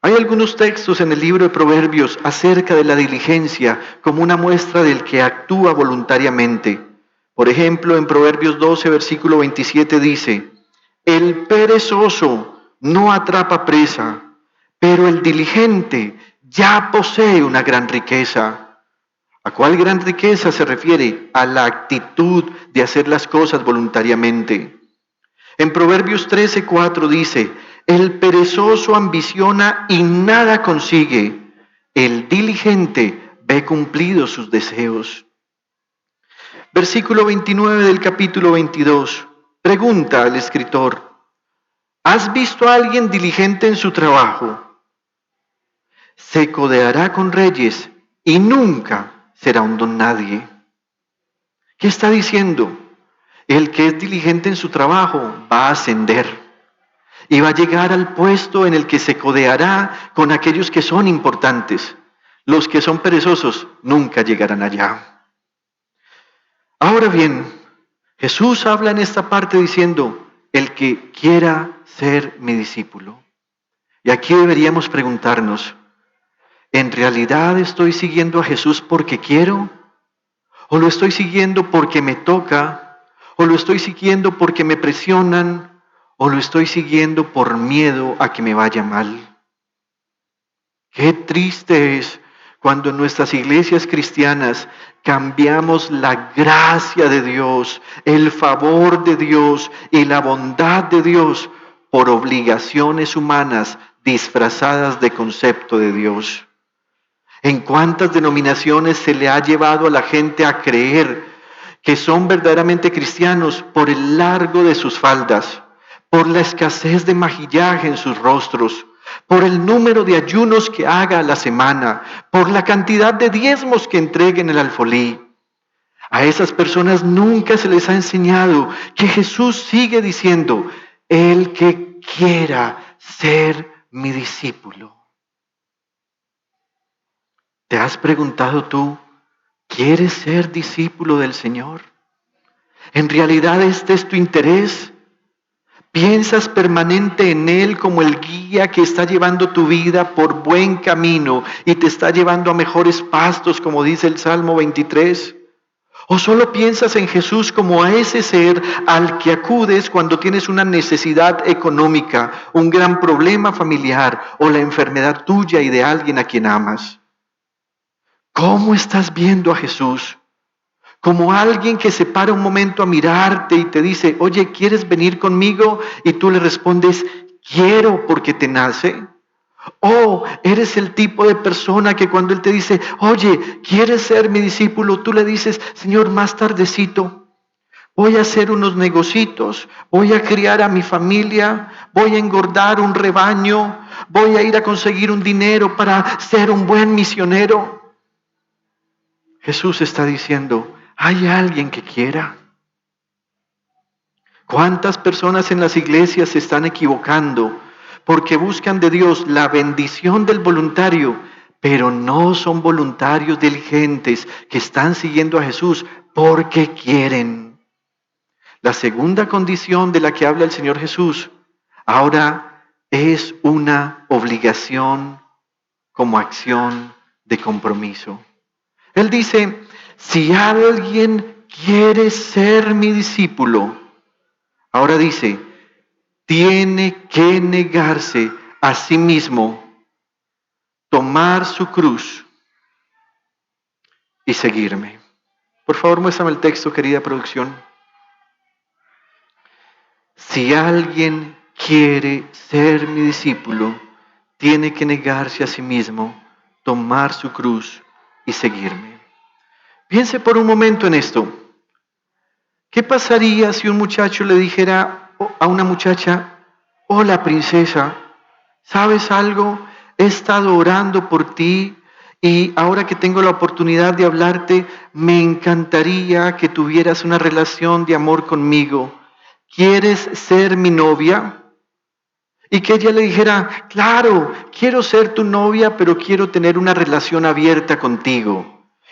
Hay algunos textos en el libro de Proverbios acerca de la diligencia como una muestra del que actúa voluntariamente. Por ejemplo, en Proverbios 12, versículo 27 dice: el perezoso no atrapa presa, pero el diligente ya posee una gran riqueza. ¿A cuál gran riqueza se refiere? A la actitud de hacer las cosas voluntariamente. En Proverbios 13:4 dice: el perezoso ambiciona y nada consigue, el diligente ve cumplidos sus deseos. Versículo 29 del capítulo 22. Pregunta al escritor: ¿has visto a alguien diligente en su trabajo? Se codeará con reyes y nunca será un don nadie. ¿Qué está diciendo? El que es diligente en su trabajo va a ascender y va a llegar al puesto en el que se codeará con aquellos que son importantes. Los que son perezosos nunca llegarán allá. Ahora bien, Jesús habla en esta parte diciendo: el que quiera ser mi discípulo. Y aquí deberíamos preguntarnos: ¿en realidad estoy siguiendo a Jesús porque quiero? ¿O lo estoy siguiendo porque me toca? ¿O lo estoy siguiendo porque me presionan? ¿O lo estoy siguiendo por miedo a que me vaya mal? Qué triste es cuando en nuestras iglesias cristianas cambiamos la gracia de Dios, el favor de Dios y la bondad de Dios por obligaciones humanas disfrazadas de concepto de Dios. ¿En cuántas denominaciones se le ha llevado a la gente a creer que son verdaderamente cristianos por el largo de sus faldas, por la escasez de maquillaje en sus rostros, por el número de ayunos que haga a la semana, por la cantidad de diezmos que entregue en el alfolí? A esas personas nunca se les ha enseñado que Jesús sigue diciendo: el que quiera ser mi discípulo. ¿Te has preguntado tú, quieres ser discípulo del Señor? ¿En realidad este es tu interés? ¿Piensas permanente en Él como el guía que está llevando tu vida por buen camino y te está llevando a mejores pastos, como dice el Salmo 23? ¿O solo piensas en Jesús como a ese ser al que acudes cuando tienes una necesidad económica, un gran problema familiar o la enfermedad tuya y de alguien a quien amas? ¿Cómo estás viendo a Jesús? ¿Como alguien que se para un momento a mirarte y te dice: oye, ¿quieres venir conmigo? Y tú le respondes: quiero, porque te nace. ¿O eres el tipo de persona que cuando Él te dice: oye, ¿quieres ser mi discípulo? Tú le dices: Señor, más tardecito voy a hacer unos negocitos, voy a criar a mi familia, voy a engordar un rebaño, voy a ir a conseguir un dinero para ser un buen misionero? Jesús está diciendo: ¿hay alguien que quiera? ¿Cuántas personas en las iglesias se están equivocando porque buscan de Dios la bendición del voluntario, pero no son voluntarios diligentes que están siguiendo a Jesús porque quieren? La segunda condición de la que habla el Señor Jesús ahora es una obligación como acción de compromiso. Él dice: si alguien quiere ser mi discípulo, ahora dice, tiene que negarse a sí mismo, tomar su cruz y seguirme. Por favor, muéstrame el texto, querida producción. Si alguien quiere ser mi discípulo, tiene que negarse a sí mismo, tomar su cruz y seguirme. Piense por un momento en esto. ¿Qué pasaría si un muchacho le dijera a una muchacha: hola princesa, ¿sabes algo? He estado orando por ti y ahora que tengo la oportunidad de hablarte, me encantaría que tuvieras una relación de amor conmigo. ¿Quieres ser mi novia? Y que ella le dijera: claro, quiero ser tu novia, pero quiero tener una relación abierta contigo.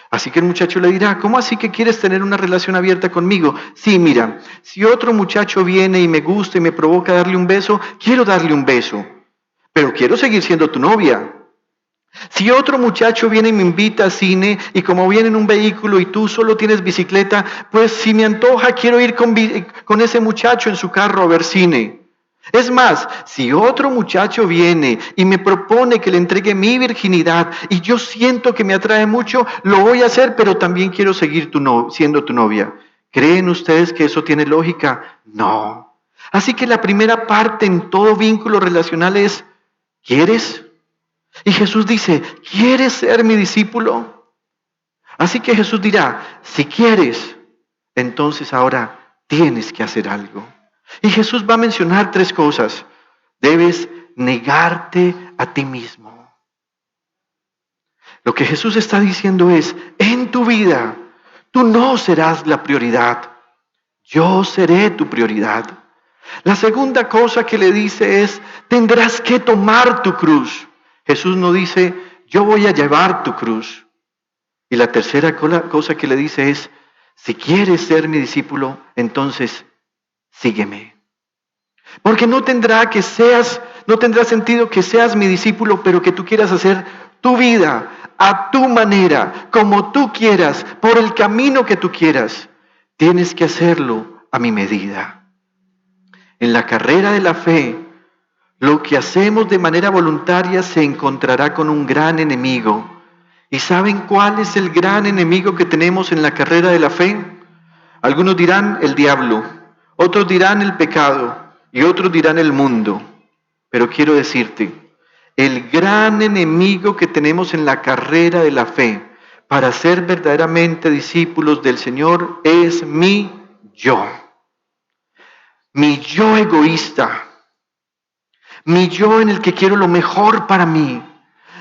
Así que el muchacho le dirá: ¿cómo así que quieres tener una relación abierta conmigo? Sí, mira, si otro muchacho viene y me gusta y me provoca darle un beso, quiero darle un beso, pero quiero seguir siendo tu novia. Si otro muchacho viene y me invita al cine y como viene en un vehículo y tú solo tienes bicicleta, pues si me antoja quiero ir con ese muchacho en su carro a ver cine. Es más, si otro muchacho viene y me propone que le entregue mi virginidad y yo siento que me atrae mucho, lo voy a hacer, pero también quiero seguir siendo tu novia. ¿Creen ustedes que eso tiene lógica? No. Así que la primera parte en todo vínculo relacional es: ¿quieres? Y Jesús dice: ¿quieres ser mi discípulo? Así que Jesús dirá: si quieres, entonces ahora tienes que hacer algo. Y Jesús va a mencionar 3 cosas. Debes negarte a ti mismo. Lo que Jesús está diciendo es: en tu vida, tú no serás la prioridad. Yo seré tu prioridad. La segunda cosa que le dice es: tendrás que tomar tu cruz. Jesús no dice: yo voy a llevar tu cruz. Y la tercera cosa que le dice es: si quieres ser mi discípulo, entonces sígueme. Porque no tendrá sentido que seas mi discípulo, pero que tú quieras hacer tu vida a tu manera, como tú quieras, por el camino que tú quieras. Tienes que hacerlo a mi medida. En la carrera de la fe, lo que hacemos de manera voluntaria se encontrará con un gran enemigo. ¿Y saben cuál es el gran enemigo que tenemos en la carrera de la fe? Algunos dirán el diablo, otros dirán el pecado y otros dirán el mundo. Pero quiero decirte, el gran enemigo que tenemos en la carrera de la fe para ser verdaderamente discípulos del Señor es mi yo. Mi yo egoísta, mi yo en el que quiero lo mejor para mí,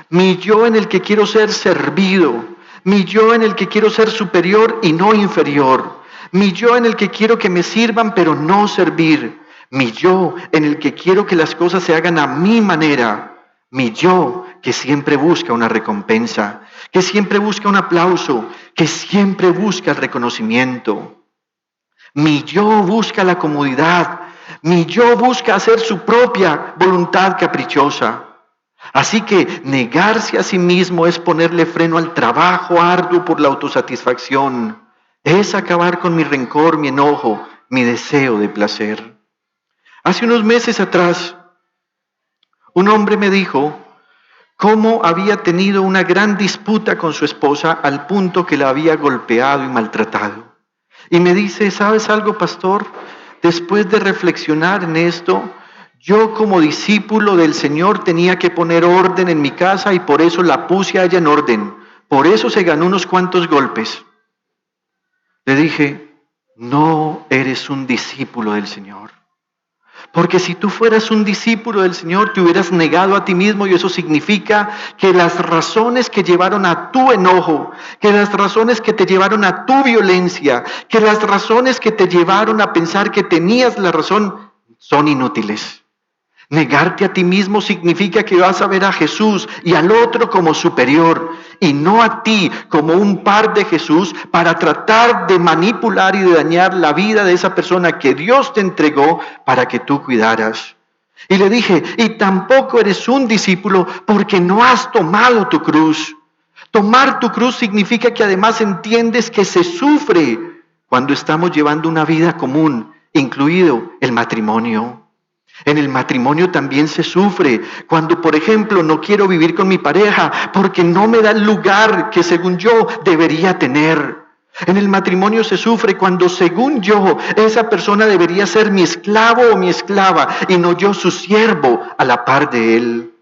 mi yo en el que quiero ser servido, mi yo en el que quiero ser superior y no inferior, mi yo en el que quiero que me sirvan pero no servir, mi yo en el que quiero que las cosas se hagan a mi manera, mi yo que siempre busca una recompensa, que siempre busca un aplauso, que siempre busca el reconocimiento. Mi yo busca la comodidad, mi yo busca hacer su propia voluntad caprichosa. Así que negarse a sí mismo es ponerle freno al trabajo arduo por la autosatisfacción, es acabar con mi rencor, mi enojo, mi deseo de placer. Hace unos meses atrás, un hombre me dijo cómo había tenido una gran disputa con su esposa al punto que la había golpeado y maltratado. Y me dice, ¿sabes algo, pastor? Después de reflexionar en esto, yo como discípulo del Señor tenía que poner orden en mi casa y por eso la puse a ella en orden. Por eso se ganó unos cuantos golpes. Le dije, no eres un discípulo del Señor. Porque si tú fueras un discípulo del Señor, te hubieras negado a ti mismo y eso significa que las razones que llevaron a tu enojo, que las razones que te llevaron a tu violencia, que las razones que te llevaron a pensar que tenías la razón, son inútiles. Negarte a ti mismo significa que vas a ver a Jesús y al otro como superior y no a ti como un par de Jesús para tratar de manipular y de dañar la vida de esa persona que Dios te entregó para que tú cuidaras. Y le dije, y tampoco eres un discípulo porque no has tomado tu cruz. Tomar tu cruz significa que además entiendes que se sufre cuando estamos llevando una vida común, incluido el matrimonio. En el matrimonio también se sufre cuando, por ejemplo, no quiero vivir con mi pareja porque no me da el lugar que según yo debería tener. En el matrimonio se sufre cuando, según yo, esa persona debería ser mi esclavo o mi esclava y no yo su siervo a la par de él.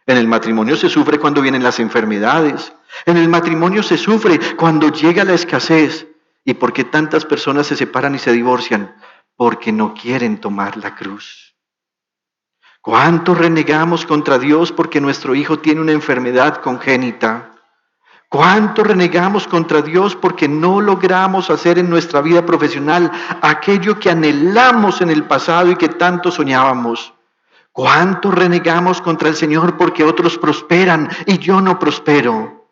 En el matrimonio se sufre cuando vienen las enfermedades. En el matrimonio se sufre cuando llega la escasez. ¿Y por qué tantas personas se separan y se divorcian? Porque no quieren tomar la cruz. ¿Cuánto renegamos contra Dios porque nuestro hijo tiene una enfermedad congénita? ¿Cuánto renegamos contra Dios porque no logramos hacer en nuestra vida profesional aquello que anhelamos en el pasado y que tanto soñábamos? ¿Cuánto renegamos contra el Señor porque otros prosperan y yo no prospero?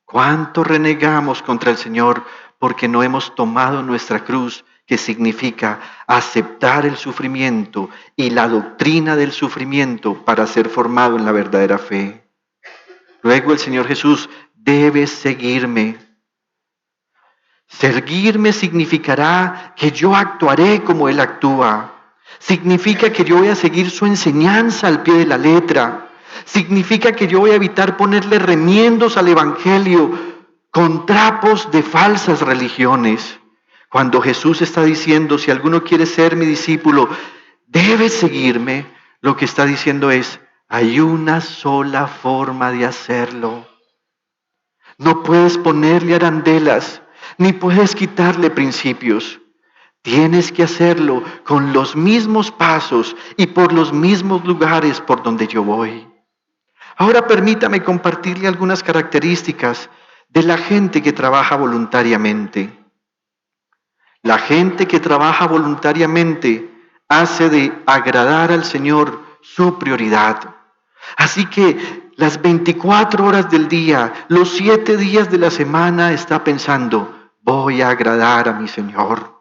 ¿Cuánto renegamos contra el Señor porque no hemos tomado nuestra cruz, que significa aceptar el sufrimiento y la doctrina del sufrimiento para ser formado en la verdadera fe? Luego el Señor Jesús, debes seguirme. Seguirme significará que yo actuaré como Él actúa. Significa que yo voy a seguir su enseñanza al pie de la letra. Significa que yo voy a evitar ponerle remiendos al Evangelio con trapos de falsas religiones. Cuando Jesús está diciendo, si alguno quiere ser mi discípulo, debe seguirme, lo que está diciendo es, hay una sola forma de hacerlo. No puedes ponerle arandelas, ni puedes quitarle principios. Tienes que hacerlo con los mismos pasos y por los mismos lugares por donde yo voy. Ahora permítame compartirle algunas características de la gente que trabaja voluntariamente. La gente que trabaja voluntariamente hace de agradar al Señor su prioridad. Así que las 24 horas del día, los 7 días de la semana está pensando, voy a agradar a mi Señor.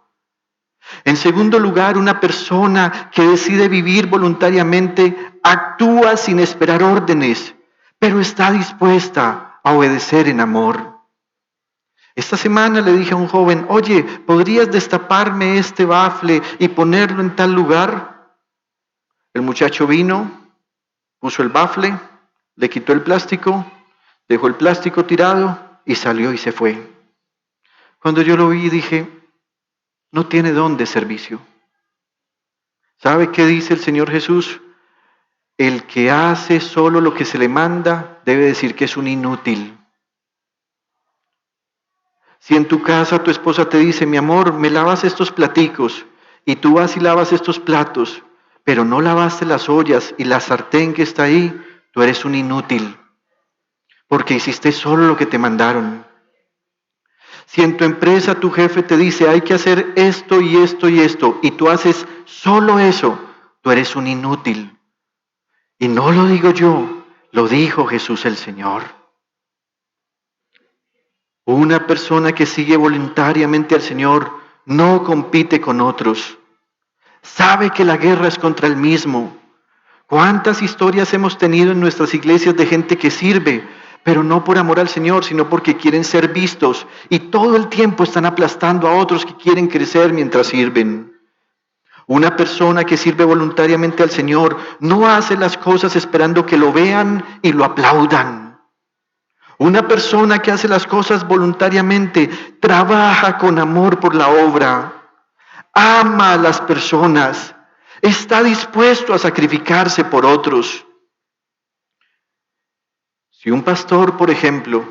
En segundo lugar, una persona que decide vivir voluntariamente actúa sin esperar órdenes, pero está dispuesta a obedecer en amor. Esta semana le dije a un joven, oye, ¿podrías destaparme este bafle y ponerlo en tal lugar? El muchacho vino, puso el bafle, le quitó el plástico, dejó el plástico tirado y salió y se fue. Cuando yo lo vi dije, no tiene don de servicio. ¿Sabe qué dice el Señor Jesús? El que hace solo lo que se le manda debe decir que es un inútil. Si en tu casa tu esposa te dice, mi amor, me lavas estos platicos, y tú vas y lavas estos platos, pero no lavaste las ollas y la sartén que está ahí, tú eres un inútil, porque hiciste solo lo que te mandaron. Si en tu empresa tu jefe te dice, hay que hacer esto y esto y esto, y tú haces solo eso, tú eres un inútil. Y no lo digo yo, lo dijo Jesús el Señor. Una persona que sigue voluntariamente al Señor no compite con otros. Sabe que la guerra es contra él mismo. ¿Cuántas historias hemos tenido en nuestras iglesias de gente que sirve, pero no por amor al Señor, sino porque quieren ser vistos y todo el tiempo están aplastando a otros que quieren crecer mientras sirven? Una persona que sirve voluntariamente al Señor no hace las cosas esperando que lo vean y lo aplaudan. Una persona que hace las cosas voluntariamente trabaja con amor por la obra, ama a las personas, está dispuesto a sacrificarse por otros. Si un pastor, por ejemplo,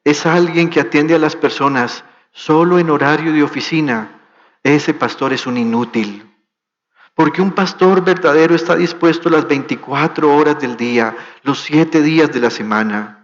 es alguien que atiende a las personas solo en horario de oficina, ese pastor es un inútil. Porque un pastor verdadero está dispuesto las 24 horas del día, los 7 días de la semana.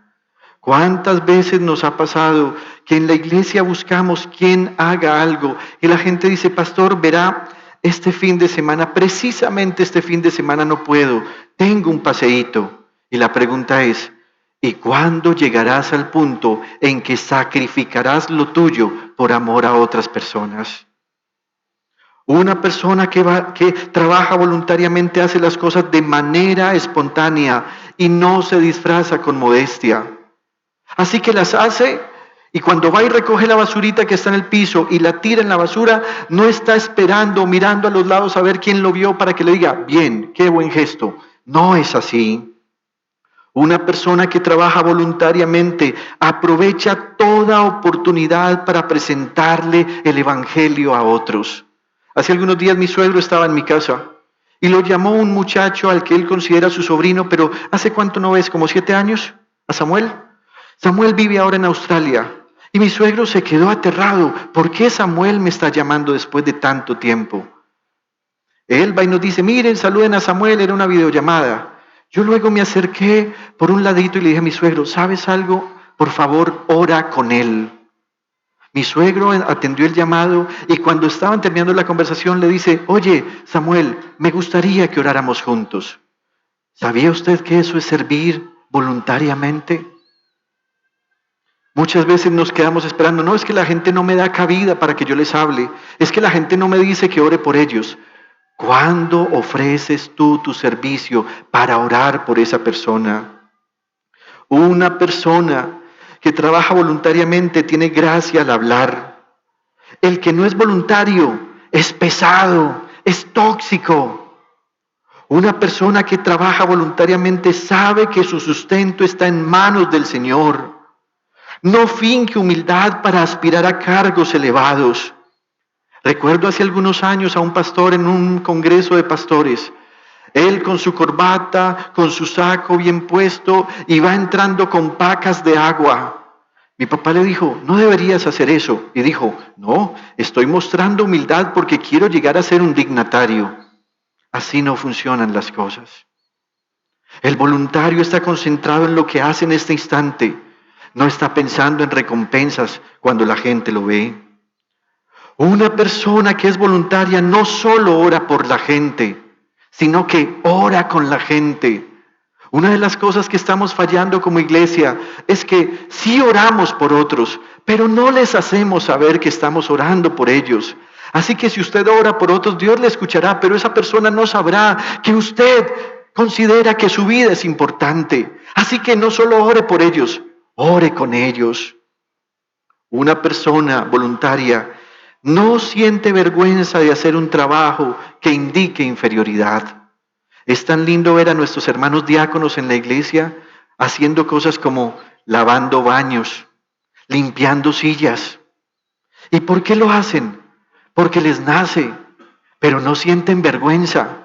¿Cuántas veces nos ha pasado que en la iglesia buscamos quien haga algo y la gente dice, pastor, verá, este fin de semana, precisamente este fin de semana no puedo, tengo un paseíto? Y la pregunta es, ¿y cuándo llegarás al punto en que sacrificarás lo tuyo por amor a otras personas? Una persona que trabaja voluntariamente hace las cosas de manera espontánea y no se disfraza con modestia. Así que las hace y cuando va y recoge la basurita que está en el piso y la tira en la basura, no está esperando, mirando a los lados a ver quién lo vio para que le diga, bien, qué buen gesto. No es así. Una persona que trabaja voluntariamente aprovecha toda oportunidad para presentarle el evangelio a otros. Hace algunos días mi suegro estaba en mi casa y lo llamó un muchacho al que él considera su sobrino, pero ¿hace cuánto no ves? ¿Como 7 años? ¿A Samuel? Samuel vive ahora en Australia y mi suegro se quedó aterrado. ¿Por qué Samuel me está llamando después de tanto tiempo? Él va y nos dice, miren, saluden a Samuel, era una videollamada. Yo luego me acerqué por un ladito y le dije a mi suegro, ¿sabes algo? Por favor, ora con él. Mi suegro atendió el llamado y cuando estaban terminando la conversación le dice, oye, Samuel, me gustaría que oráramos juntos. ¿Sabía usted que eso es servir voluntariamente? Muchas veces nos quedamos esperando, no, es que la gente no me da cabida para que yo les hable, es que la gente no me dice que ore por ellos. ¿Cuándo ofreces tú tu servicio para orar por esa persona? Una persona que trabaja voluntariamente tiene gracia al hablar. El que no es voluntario es pesado, es tóxico. Una persona que trabaja voluntariamente sabe que su sustento está en manos del Señor. No finge humildad para aspirar a cargos elevados. Recuerdo hace algunos años a un pastor en un congreso de pastores. Él con su corbata, con su saco bien puesto, y va entrando con pacas de agua. Mi papá le dijo, no deberías hacer eso. Y dijo, no, estoy mostrando humildad porque quiero llegar a ser un dignatario. Así no funcionan las cosas. El voluntario está concentrado en lo que hace en este instante. No está pensando en recompensas cuando la gente lo ve. Una persona que es voluntaria no solo ora por la gente, sino que ora con la gente. Una de las cosas que estamos fallando como iglesia es que sí oramos por otros, pero no les hacemos saber que estamos orando por ellos. Así que si usted ora por otros, Dios le escuchará, pero esa persona no sabrá que usted considera que su vida es importante. Así que no solo ore por ellos, ore con ellos. Una persona voluntaria no siente vergüenza de hacer un trabajo que indique inferioridad. Es tan lindo ver a nuestros hermanos diáconos en la iglesia haciendo cosas como lavando baños, limpiando sillas. ¿Y por qué lo hacen? Porque les nace, pero no sienten vergüenza.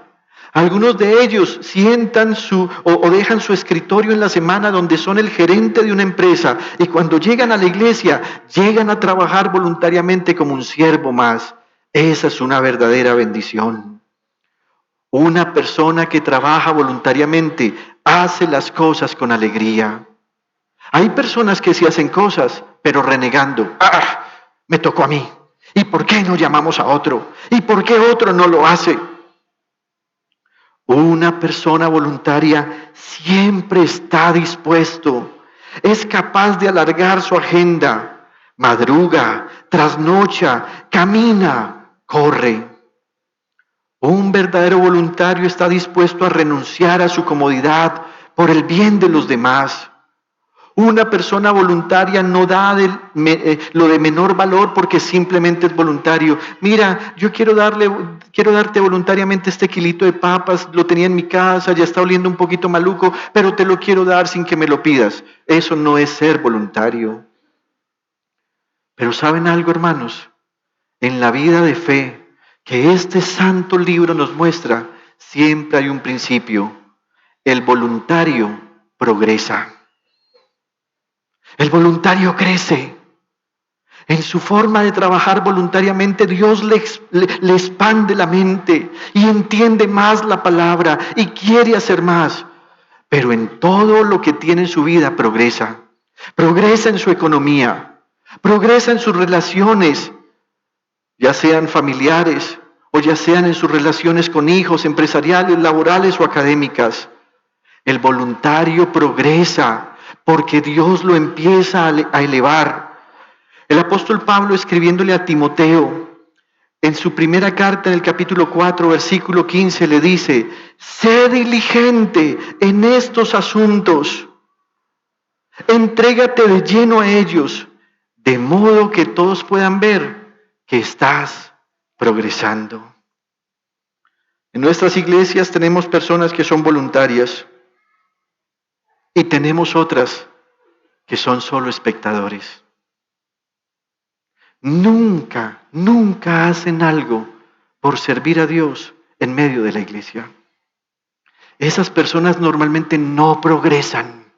Algunos de ellos sientan o dejan su escritorio en la semana donde son el gerente de una empresa y cuando llegan a la iglesia llegan a trabajar voluntariamente como un siervo más. Esa es una verdadera bendición. Una persona que trabaja voluntariamente hace las cosas con alegría. Hay personas que sí hacen cosas, pero renegando. ¡Ah! Me tocó a mí. ¿Y por qué no llamamos a otro? ¿Y por qué otro no lo hace? Una persona voluntaria siempre está dispuesto, es capaz de alargar su agenda, madruga, trasnocha, camina, corre. Un verdadero voluntario está dispuesto a renunciar a su comodidad por el bien de los demás. Una persona voluntaria no da lo de menor valor porque simplemente es voluntario. Mira, yo quiero darte voluntariamente este kilito de papas, lo tenía en mi casa, ya está oliendo un poquito maluco, pero te lo quiero dar sin que me lo pidas. Eso no es ser voluntario. Pero ¿saben algo, hermanos? En la vida de fe que este santo libro nos muestra, siempre hay un principio. El voluntario progresa. El voluntario crece. En su forma de trabajar voluntariamente, Dios le expande la mente y entiende más la palabra y quiere hacer más. Pero en todo lo que tiene en su vida progresa. Progresa en su economía, progresa en sus relaciones, ya sean familiares o ya sean en sus relaciones con hijos, empresariales, laborales o académicas. El voluntario progresa porque Dios lo empieza a elevar. El apóstol Pablo, escribiéndole a Timoteo, en su primera carta, en el capítulo 4, versículo 15, le dice: sé diligente en estos asuntos, entrégate de lleno a ellos, de modo que todos puedan ver que estás progresando. En nuestras iglesias tenemos personas que son voluntarias y tenemos otras que son solo espectadores. Nunca hacen algo por servir a Dios en medio de la iglesia. Esas personas normalmente no progresan.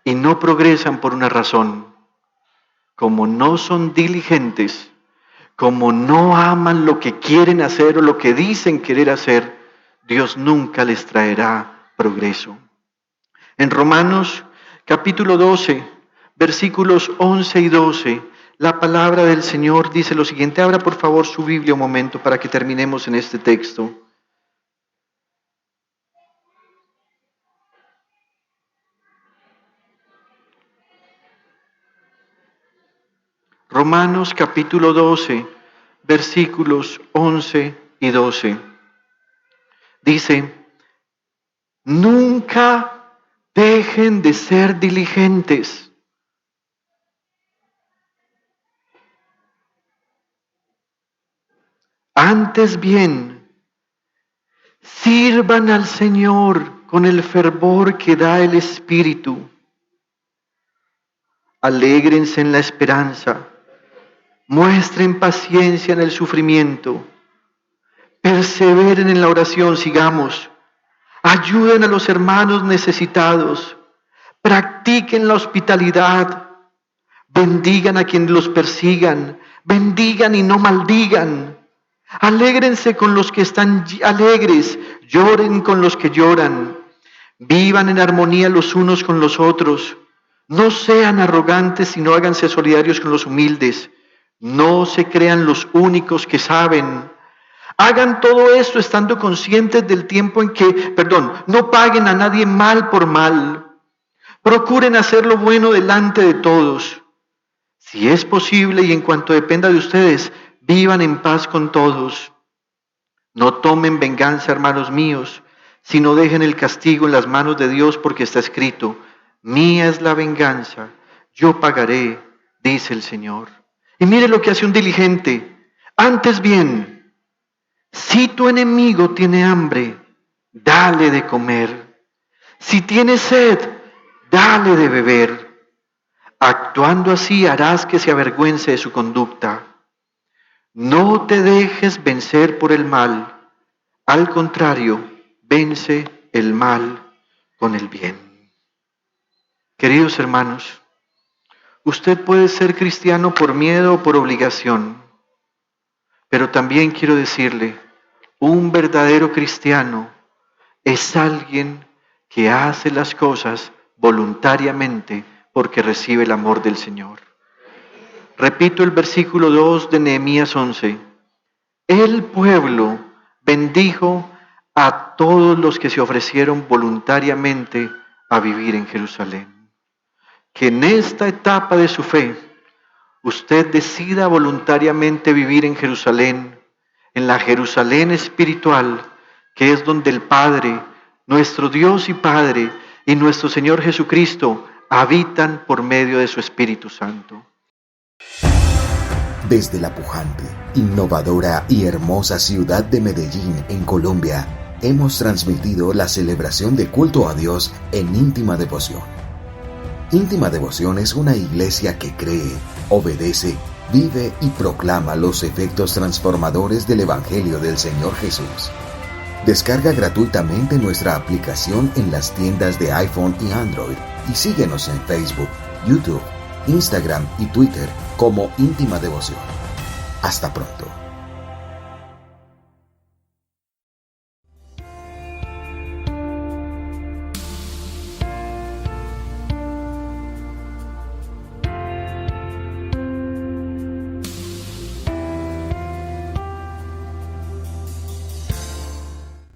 Y no progresan por una razón. Como no son diligentes, como no aman lo que quieren hacer o lo que dicen querer hacer, Dios nunca les traerá progreso. En Romanos capítulo 12, versículos 11 y 12, la palabra del Señor dice lo siguiente. Abra por favor su Biblia un momento para que terminemos en este texto. Romanos capítulo 12, versículos 11 y 12. Dice: nunca dejen de ser diligentes. Antes bien, sirvan al Señor con el fervor que da el Espíritu. Alégrense en la esperanza. Muestren paciencia en el sufrimiento. Perseveren en la oración, sigamos. Ayuden a los hermanos necesitados. Practiquen la hospitalidad. Bendigan a quienes los persigan. Bendigan y no maldigan. Alégrense con los que están alegres. Lloren con los que lloran. Vivan en armonía los unos con los otros. No sean arrogantes, sino háganse solidarios con los humildes. No se crean los únicos que saben. Hagan todo esto estando conscientes del tiempo en que, no paguen a nadie mal por mal. Procuren hacer lo bueno delante de todos. Si es posible y en cuanto dependa de ustedes, vivan en paz con todos. No tomen venganza, hermanos míos, sino dejen el castigo en las manos de Dios, porque está escrito: mía es la venganza, yo pagaré, dice el Señor. Y mire lo que hace un diligente. Antes bien, si tu enemigo tiene hambre, dale de comer. Si tiene sed, dale de beber. Actuando así harás que se avergüence de su conducta. No te dejes vencer por el mal. Al contrario, vence el mal con el bien. Queridos hermanos, usted puede ser cristiano por miedo o por obligación, pero también quiero decirle, un verdadero cristiano es alguien que hace las cosas voluntariamente porque recibe el amor del Señor. Repito el versículo 2 de Nehemías 11. El pueblo bendijo a todos los que se ofrecieron voluntariamente a vivir en Jerusalén. Que en esta etapa de su fe, usted decida voluntariamente vivir en Jerusalén, en la Jerusalén espiritual, que es donde el Padre, nuestro Dios y Padre, y nuestro Señor Jesucristo habitan por medio de su Espíritu Santo. Desde la pujante, innovadora y hermosa ciudad de Medellín, en Colombia, hemos transmitido la celebración de culto a Dios en íntima devoción. Íntima Devoción es una iglesia que cree, obedece, vive y proclama los efectos transformadores del Evangelio del Señor Jesús. Descarga gratuitamente nuestra aplicación en las tiendas de iPhone y Android y síguenos en Facebook, YouTube, Instagram y Twitter como Íntima Devoción. Hasta pronto.